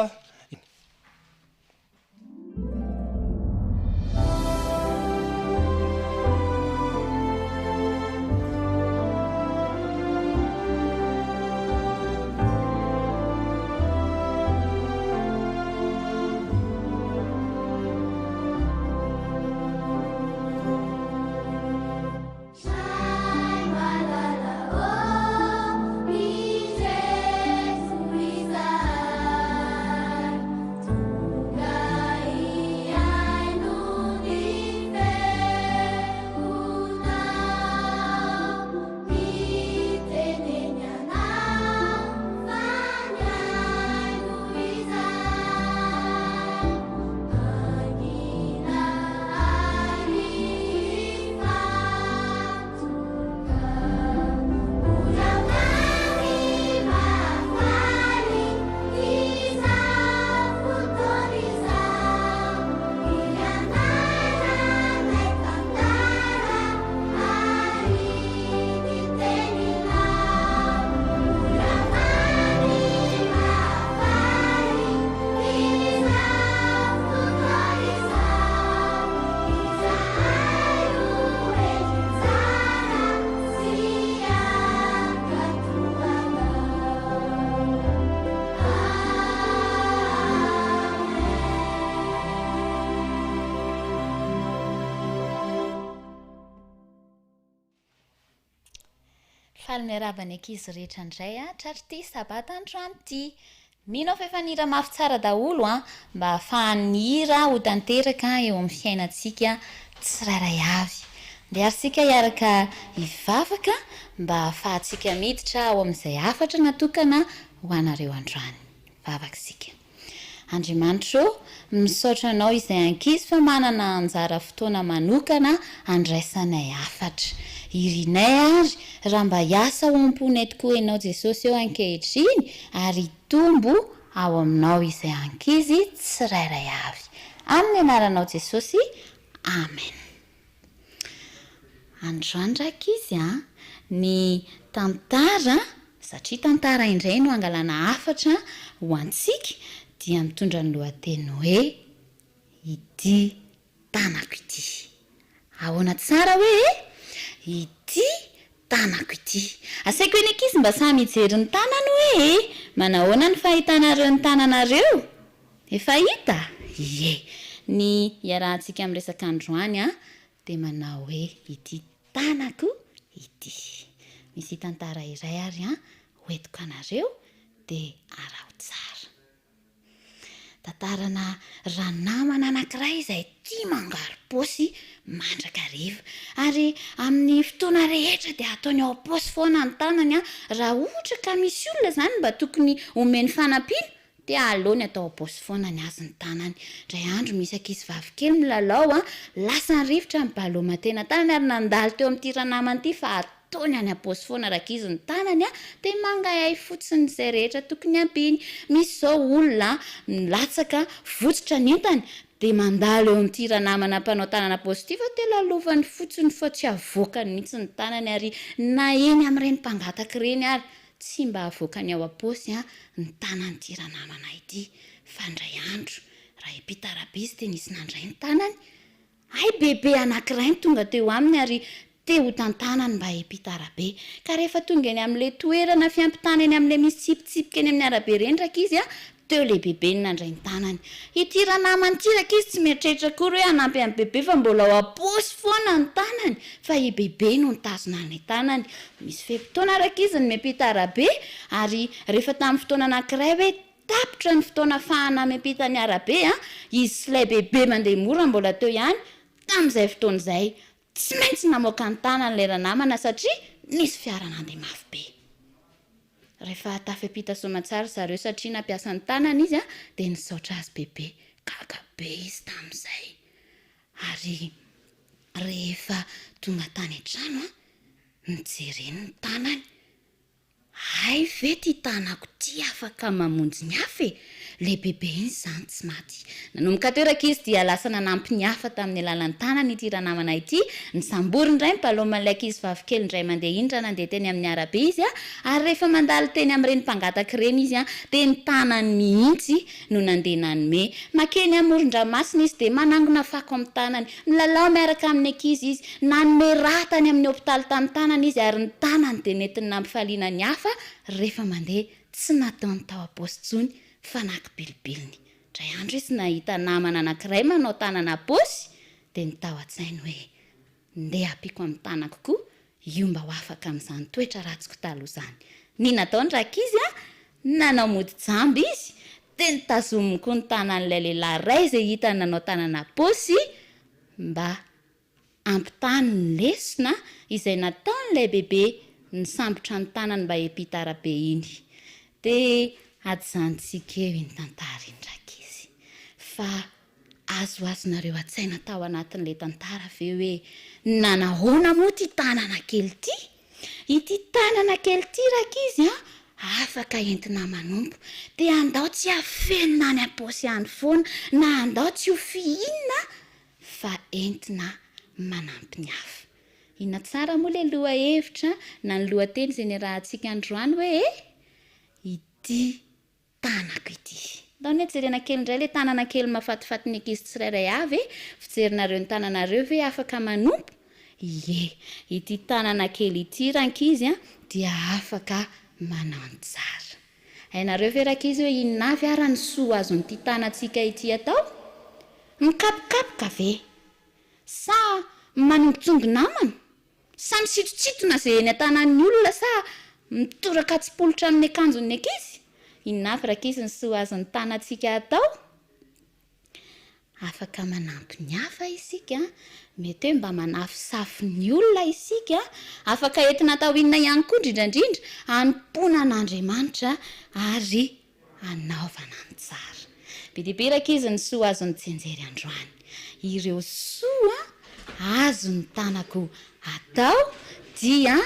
O: miarabany ankizy rehetra indray a tratry ty sabata androany ty mino fa efa nira mafy tsara daholo a mba ahafahanira ho tanteraka eo amin'ny fiainantsika tsirairay avy de arysika hiaraka hivavaka mba ahafahantsika miditra ao amin'izay afatra natokana ho anareo androany vavaka sika Andriamanitro misaotra anao izay ankizy fa manana anjara fotoana manokana andraisanay afatra irinay ary raha mba hiasa ho amponay tokoa ianao Jesosy eo ankehitriny ary tombo ao aminao izay ankizy tsirairay avy amin'ny anaranao Jesosy amen. Androany ankizy ny tantara satria tantara indray no angalana afatra ho antsika dia mitondra ny lohateny hoe ity tanako ity. Ahoana tsara hoe ity tanako ity. Asaiko hoe ny ankizy mba samy hijery ny tanany hoe manahoana ny fahitanareo ny tananareo? Efa hita? Ie. Ny iarahantsika amin'ny resaka androany dia manao hoe ity tanako ity. Misy tantara iray ary hoentiko anareo dia araho tsara. Tantarana ranamana anankiray izay tia mangaro paosy mandrakariva ary amin'ny fotoana rehetra dia ataony ao paosy foana ny tanany raha ohatra ka misy olona zany mba tokony omeny fanampiana dia aleony atao ao paosy foana ny azy ny tanany. Indray andro misy ankizy vavikely milalao lasa ny rivotra mibaloma tena tanany ary nandalo teo amin'ity ranamana ity fa ataony any am-paosy foana raka izy ny tanany dia mangahay fotsiny izay rehetra tokony ampiny. Misy zao olona milatsaka votsitra ny entany dia mandalo eo amin'ity ranamana mpanao tanana positiva dia lalovany fotsiny fa tsy avoakany mihitsy ny tanany ary na eny amin'ireny mpangataka ireny ary tsy mba avoakany ao am-paosy ny tanany'ity ranamana ity. Fa indray andro raha hiampita rabe izy dia nisy nandray ny tanany ay bebe anankiray ny tonga teo aminy ary te ho tantanany mba hiampita arabe ka rehefa tonga eny amin'ilay toerana fiampitana eny amin'ilay misy tsipitsipika eny amin'ny arabe ireny raka izy teo le bebe ny nandray ny tanany. Ity ranamany ity raka izy tsy mieritreritra akory hoe hanampy amin'ny bebe fa mbola ao am-paosy foana ny tanany fa i bebe no nitazona ny tanany. Misy fe-potoana raka izy ny miampita arabe ary rehefa tamin'ny fotoana anankiray hoe tapitra ny fotoana fahana miampita ny arabe izy sy ilay bebe mandeha mora mbola teo ihany tamin'izay fotoana izay tsy maintsy namoaka ny tanany ilay ranamana satria nisy fiara nandeha mafy be. Rehefa tafy-ampita soamantsara zareo satria nampiasa ny tanany izy dia nisaotra azy bebe gaga be izy tamin'izay. Ary rehefa tonga tany an-trano nijereny ny tanany ay ve ty tanako ty afaka mamonjy ny hafa e le bebe iny zany tsy maty nanomboka toeraka izy dia lasa nanampy ny hafa tamin'ny alalan'ny tanany ity ranamana ity ny sambory ndray mpalomalaiky izy vavikely ndray mandeha indra nandeha teny amin'ny arabe izy ary rehefa mandalo teny amin'ireny mpangataka ireny izy dia ny tanany mihitsy no nandeha nanome makeny amoron-dranomasina izy dia manangona fako amin'ny tanany milalao miaraka amin'ny ankizy izy nanome raha tany amin'ny hopitaly tamin'ny tanany izy ary ny tanany dia netiny nampifaliana ny hafa rehefa mandeha tsy nataony tao am-positsony fanaky bilibiliny dray andro izy nahita namana anankiray manao tanana posy dia nitao an-tsainy hoe ndeha ampiko amin'ny tanako koa io mba ho afaka amin'izany toetra ratsiko taloha izany ny nataony raka izy nanao mody jamby izy dia nitazominy koa ny tanan'ilay lehilahy ray izay hita nanao tanana posy mba ampitany ny lesona izay nataon'ilay bebe ny sambotra ny tanany mba epitarabe iny dia adyzantsika eo iny tantara iny raka izy fa azoazonareo an-tsaina tao anatin'ilay tantara ve hoe nanahoana moa ty tanana kely ty ity tanana kely ty raka izy afaka entina manompo dia andao tsy afenina any am-posy any foana na andao tsy ho fihinana fa entina manampy ny hafa ina tsara moa le loha hevitra na ny lohateny izay ny rahantsika androany hoe ity tanako ity ndao ny jerena kely indray le tanana kely mahafatifaty ny ankizy tsirairay avy fijerinareo ny tananareo ve afaka manompo ie ity tanana kely ity rankizy dia afaka manao ny tsara hainareo ve rankizy hoe inona avy ara ny soa azon'ity tanantsika ity atao mikapokapoka ve sa manombotsongo namana sa misitotsitona izay eny an-tanan'ny olona sa mitoraka tsipolotra amin'ny akanjon'ny ankizy inona avy rankizy ny soa azon'ny tanantsika atao afaka manampy ny hafa isika mety hoe mba manafisafy ny olona isika afaka entina atao inona ihany koa indrindrandrindra anompoana an'Andriamanitra ary anaovana ny tsara be dia be rankizy ny soa azon'ny jenjery androany ireo soa azon'ny tanako atao dia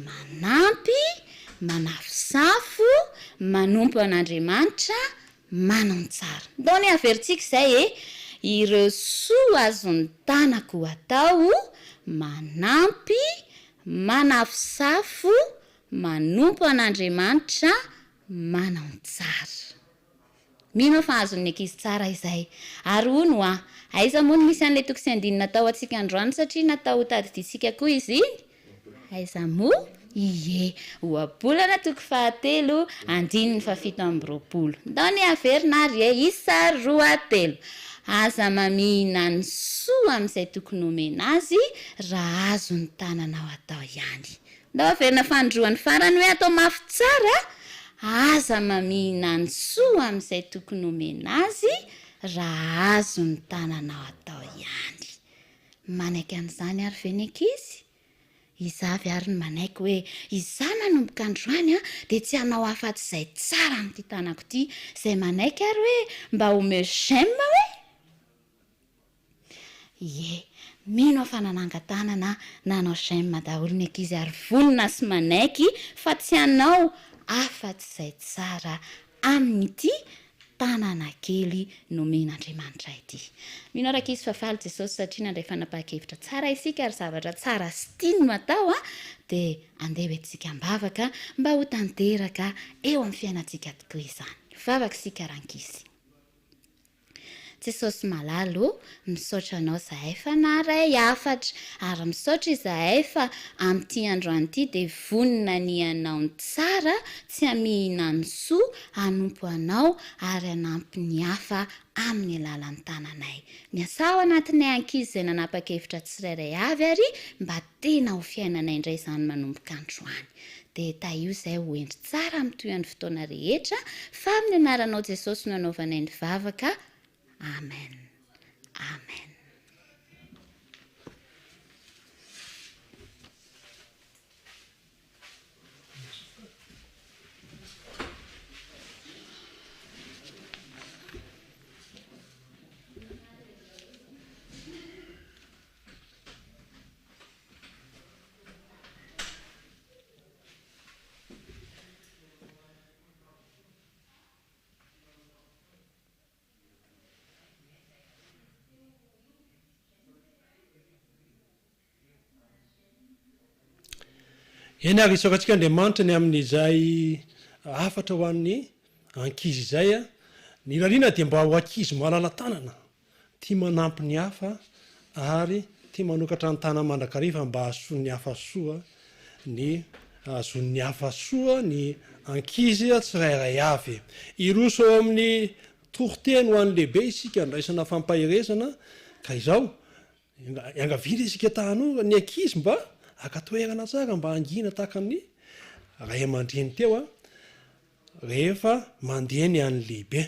O: manampy manafisafo manompo an'Andriamanitra manao ny tsara ndao ny averintsika izay ireo soa azon'ny tanako atao manampy manafisafo manompo an'Andriamanitra manao ny tsara mino fa azon'ny ankizy tsara izay ary hono aiza moa no misy an'ilay toko sy andinina natao antsika androany satria natao tadiditsika koa izy iny aiza moa ie oabolana toko 7:17 ndao ny averina ary isa 2 aza mamihina ny soa amin'izay tokony omena azy raha azo ny tananao atao ihany ndao averina fandroany farany hoe atao mafy tsara aza mamihina ny soa amin'izay tokony omena azy raha azo ny tananao atao ihany manaiky an'izany ary ve ny ankizy izavy ary ny manaiky hoe iza manomboka androany dia tsy hanao afa-tsy izay tsara amin'ity tanako ity izay manaiky ary hoe mba home j'aime hoe ie mino fa nanangan-tanana nanao j'aime daholo ny ankizy ary vonona sy manaiky fa tsy hanao afa-tsy izay tsara amin'ity tanana kely nomen'Andriamanitra ity mino araka izy fafaly Jesosy satria nandray fanapahakevitra tsara isika ary zavatra tsara sy tiany matao dia andeha hoentsika mbavaka mba ho tanteraka eo amin'ny fiainantsika tokoa izany vavaka isika rankizy Jesosy malalo misaotra anao zahay fa naray afatra ary misaotra izahay fa amin'ity androany ity dia vonona ny anao ny tsara tsy hamihina ny soa hanompo anao ary hanampy ny hafa amin'ny alalan'ny tananay miasa ao anatinay ankizy izay nanapa-kevitra tsirairay avy ary mba tena ho fiainanay indray izany manomboka androany dia taio izay ho endry tsara amin'ny toan'ny fotoana rehetra fa amin'ny anaranao Jesosy no anaovanay ny vavaka amen amen
K: eny ary isokatsika andriamanitra ny amin'izay afatra ho an'ny ankizy izay a ny rarina dia mba ho ankizy malala tanana tia manampy ny hafa ary tia manokatra ny tana mandrakarifa mba hahasoany hafa soa ny azon'ny hafa soa ny ankizy tsirairay avy iroso eo amin'ny toroteny ho an'ny lehibe isika ndraisana fampahirezana ka izao iangavily isika tahanora ny ankizy mba akatoerana tsara mba angina tahaka ny ray aman-dreny teo a rehefa mandeha ny an'ny lehibe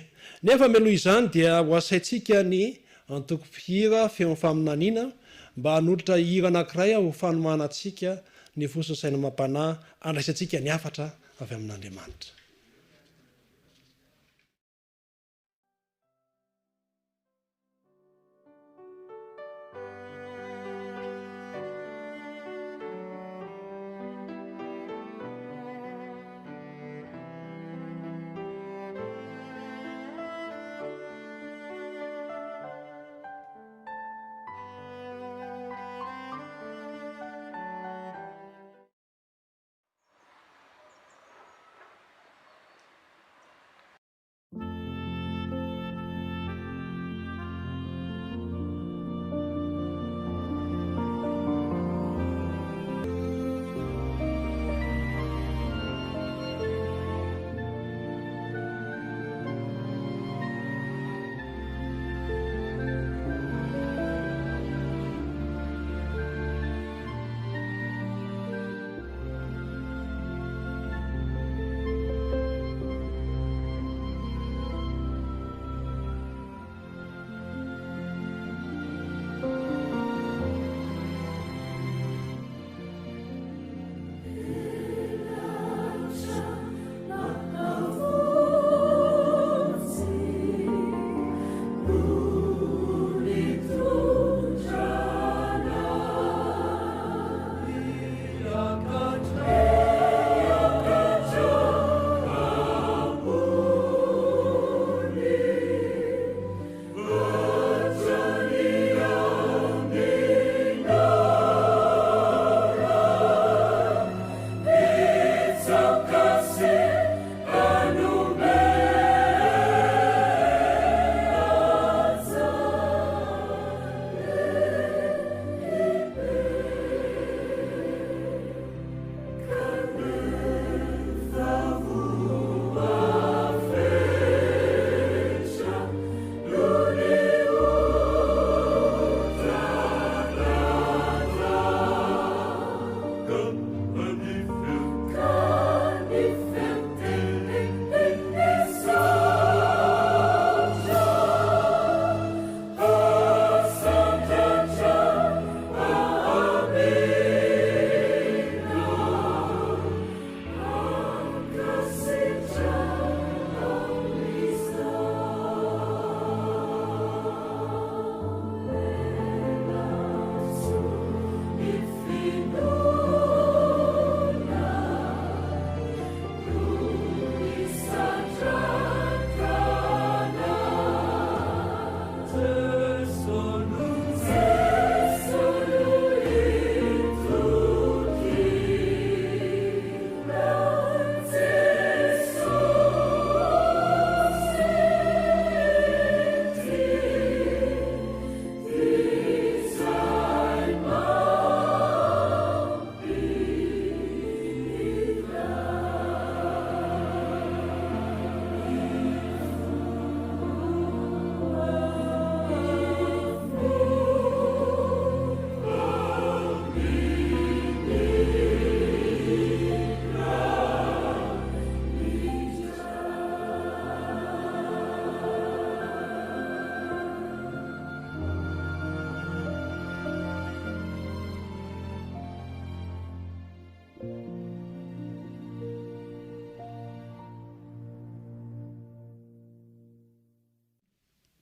K: nefa mialoha izany dia ho asaitsika ny antoko-pihira feo faminaniana mba hanolotra hira anankiray ho fanomanatsika ny fosasaina mampanahy andraisantsika ny afatra avy amin'Andriamanitra.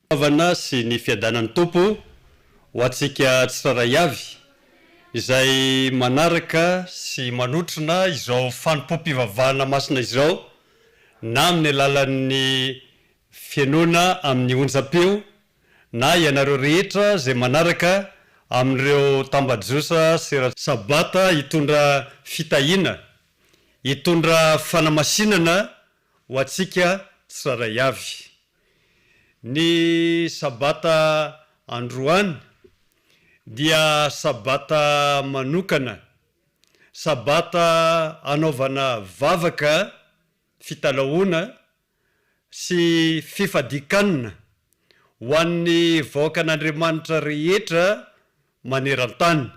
L: Avana sy ny fiadanan'ny tompo ho atsika tsiraray avy izay manaraka sy manotrona izao fanompom-pivavahana masina izao na amin'ny alalan'ny fianona amin'ny onjam-peo na ianareo rehetra zay manaraka amin'ireo tambajosa sera sabata hitondra fitahina hitondra fanamasinana ho atsika tsiraray avy ny sabata androany dia sabata manokana sabata anaovana vavaka fitalahoana sy fifadikanina ho an'ny vahoakan'Andriamanitra rehetra maneran-tany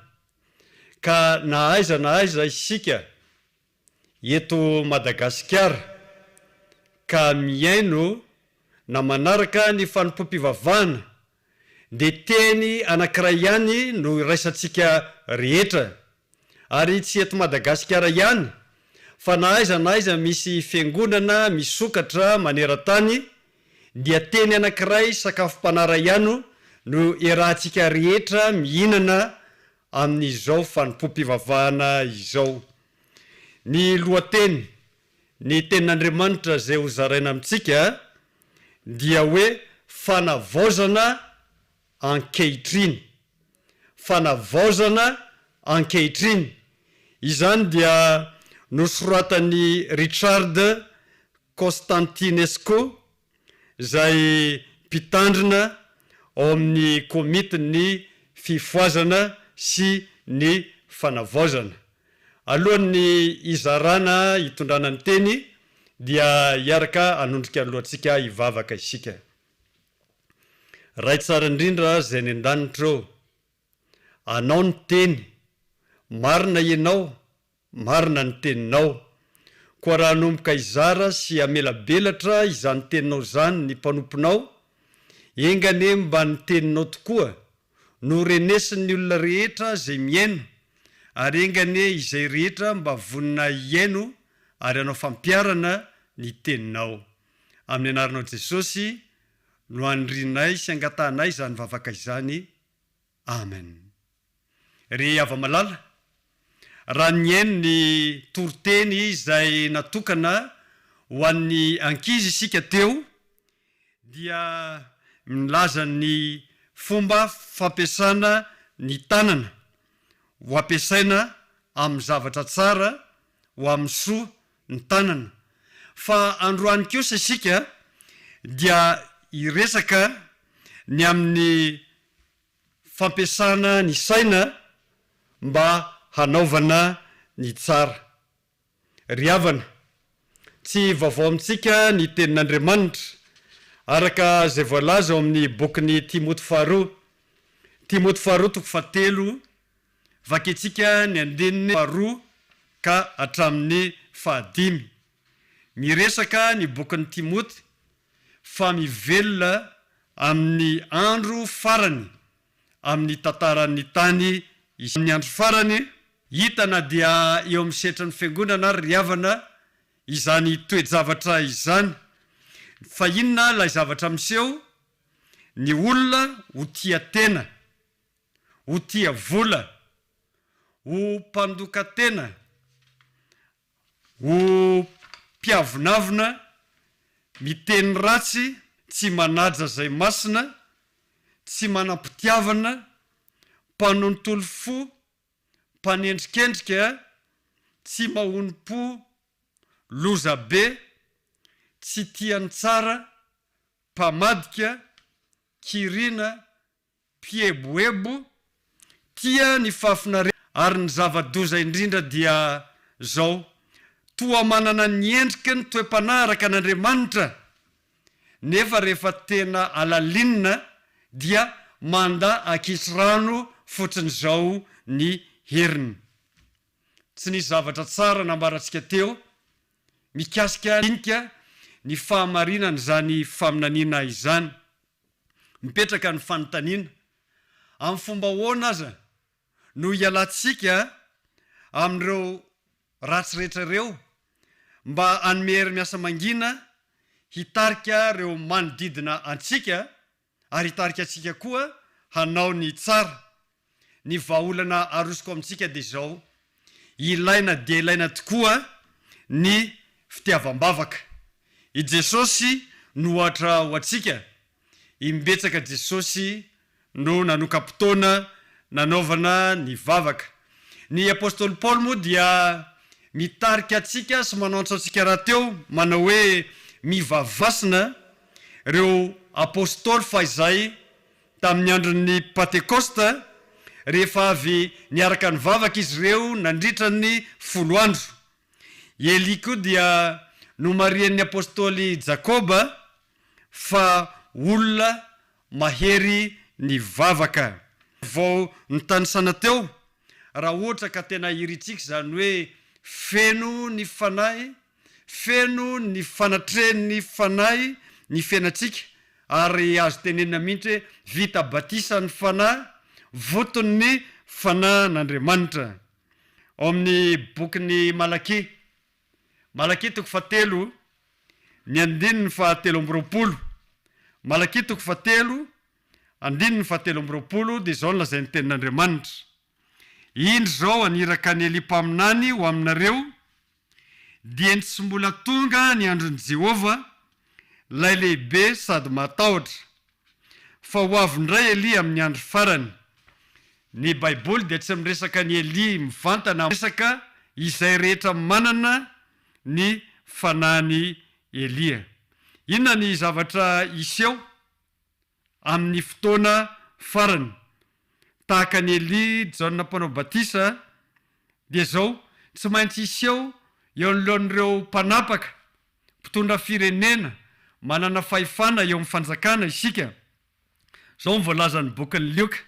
L: ka na aiza isika eto Madagasikara ka miaino na manaraka ny fanompoam-pivavahana dia teny anankiray ihany no iraisantsika rehetra ary tsy eto Madagasikara ihany fa na aiza misy fiangonana misokatra maneran-tany dia teny anankiray sakafom-panara ihany no irahantsika rehetra mihinana amin'izao fanompoam-pivavahana izao. Ny lohateny ny tenin'Andriamanitra izay ho zaraina amintsika dia hoe fanavaozana ankehitriny. Fanavaozana ankehitriny. Izany dia nosoratan'ny Richard Constantinesco izay mpitandrina ao amin'ny komitin'ny fifoazana sy ny fanavaozana. Alohan'ny izarana hitondrana ny teny dia hiaraka hanondrika alohantsika hivavaka isika. Ray tsara indrindra izay ny an-danitra eo, anao ny teny, marina ianao, marina ny teninao, koa raha hanomboka izara sy amelabelatra izany teninao zany ny mpanomponao, engane mba ny teninao tokoa no renesin'ny olona rehetra izay miaino, ary engane izay rehetra mba vonina iaino ary anao fampiarana ny teninao. Amin'ny anaranao Jesosy no andrinay sy angatanay izany vavaka izany. Amen. Ry ava-malala, raha niaino ny toroteny izay natokana ho an'ny ankizy isika teo dia milaza ny fomba fampiasana ny tanana ho ampiasaina amin'ny zavatra tsara ho amin'ny soa ny tanana. Fa androany kosa isika dia iresaka ny amin'ny fampiasana ny saina mba hanaovana ny tsara. Ry havana, tsy vaovao amintsika ny tenin'Andriamanitra araka izay voalaza ao amin'ny bokin'ny Timoty faharoa 3 vaketsika ny 2 ka hatramin'ny 5. Miresaka ny bokin'ny Timoty fa mivelona amin'ny andro farany amin'ny tantaran'ny tany. Amin'ny andro farany hitana dia eo amin'ny setra ny fiangonana ry havana izany toe-javatra izany. Fa inona ilay zavatra miseho? Ny olona ho tia tena, ho tia vola, ho mpandoka tena, ho mpiavonavina, miteny ratsy, tsy manaja izay masina, tsy manam-pitiavana, mpanontolo fo, mpanendrikendrika, tsy mahompo, loza be, tsy tiany tsara, mpamadika, kirina, pieboebo, tia ny fahafinarena. Ary ny zava-doza indrindra dia zao: toa manana ny endriky ny toe-panahy araka an'Andriamanitra, nefa rehefa tena alalinina dia manda ankisy rano fotsiny zao ny heriny. Tsy nisy zavatra tsara nambarantsika teo mikasika inika ny fahamarinana izany faminaniana izany. Mipetraka ny fanontaniana amin'ny fomba hoana aza no hialantsika amin'ireo ratsy rehetra ireo mba hanome hery-miasa mangina, hitarika ireo manodidina antsika ary hitarika antsika koa hanao ny tsara. Ny vahaolana arosoko amintsika dia izao: ilaina dia ilaina tokoa ny fitiavam-bavaka. I Jesosy no ohatra ho antsika. Imbetsaka Jesosy no nanokam-potoana nanaovana ny vavaka. Ny apôstôly Paoly moa dia mitarika atsika sy manaontra antsika raha teo manao hoe mivavasina reo apôstôly fa izay tamin'ny andron'ny Pentekosta rehefa avy niaraka ny vavaka izy ireo nandritra ny 10 andro. Eli koa dia nomarian'ny apôstôly Jakoba fa olona mahery ny vavaka. Vao nytanisana teo raha ohatra ka tena iritsika zany hoe feno ny fanahy, feno ny fanatreny fanahy ny fiainatsika, ary azo tenena mihitsy hoe vita batisa ny fanahy, votony ny fanahin'Andriamanitra. Ao amin'ny bokin'ny Malaki, Malaki 7 ny 7:20, Malaki 7 7:20 dia zao nylazay ny tenin'Andriamanitra: indro zao aniraka ny eli-paminany ho aminareo dia ny tsy mbola tonga ny andron'i Jehova lay lehibe sady matahotra, fa ho avy indray Elia amin'ny andro farany. Ny Baiboly dia tsy miresaka ny Elia mivantana, miresaka izay rehetra manana ny fanahiny Elia. Inona ny zavatra iseho amin'ny fotoana farany tahaka ny Elia Jaona mpanao batisa dia zao tsy maintsy iseho eo anoloan'ireo mpanapaka mpitondra firenena manana fahefana eo amin'ny fanjakana isika. Zao mivoalaza ny bokin'ny Lioka,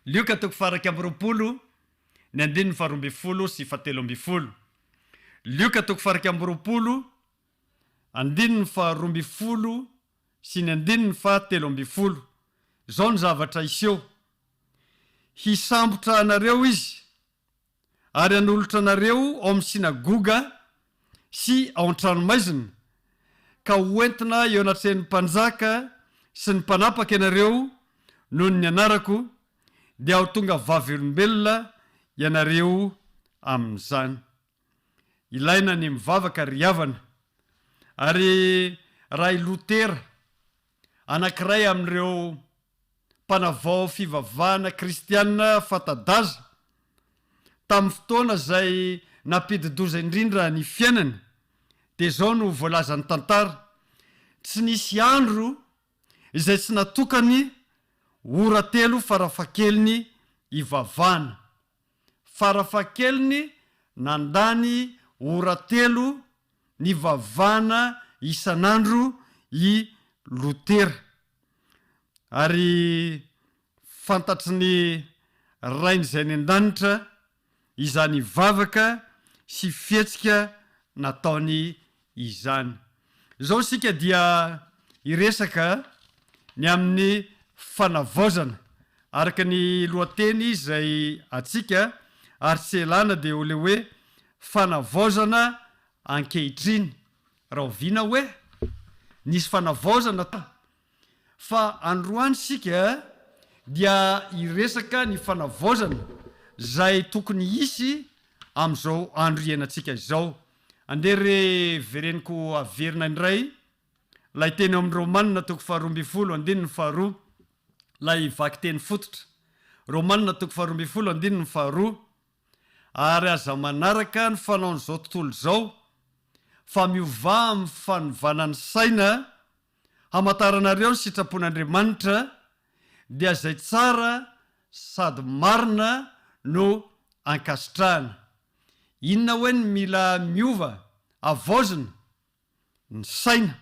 L: Lioka 20 ny 12 sy 17. Lioka 20 12 sy ny 17. Zao ny zavatra iseho: hisambotra anareo izy ary hanolotra anareo ao amin'ny sinagoga sy ao an-tranomaizina, ka hoentina eo anatrehan'ny mpanjaka sy ny mpanapaka ianareo noho ny anarako, dia ao tonga vavyolombelona ianareo amin'izany. Ilaina ny mivavaka ry havana, ary raha Lutera anankiray amin'ireo mpanavao fivavahana kristianina fanta-daza tamin'ny fotoana zay nampidi-doza indrindra ny fiainany, dia zao no voalazany tantara: tsy nisy andro izay tsy natokany ora-telo farafahakeliny ivavahana. Farafahakeliny nandany ora-telo ny vavahana isan'andro i Lutera. Ary fantatry ny rainy izay ny an-danitra izany vavaka sy fihetsika nataony izany. Zao sika dia iresaka ny amin'ny fanavaozana araka ny lohateny izay atsika, ary tsy elana dia ole hoe fanavaozana ankehitriny. Raha oviana hoe nisy fanavaozana fa androany sika dia iresaka ny fanavaozana zay tokony isy amin'izao andro iainantsika izao. Andere vereniko averina indray lay teny amin'ny Romanina 12:2, lay vaky teny fototra. Romanina 12:2, ary aza manaraka ny fanaon'izao tontolo izao fa miova amin'ny fanovanany saina hamantaranareo ny sitrapon'Andriamanitra, dia zay tsara sady marina no ankasitrahana. Inona hoe ny mila miova avaozina ny saina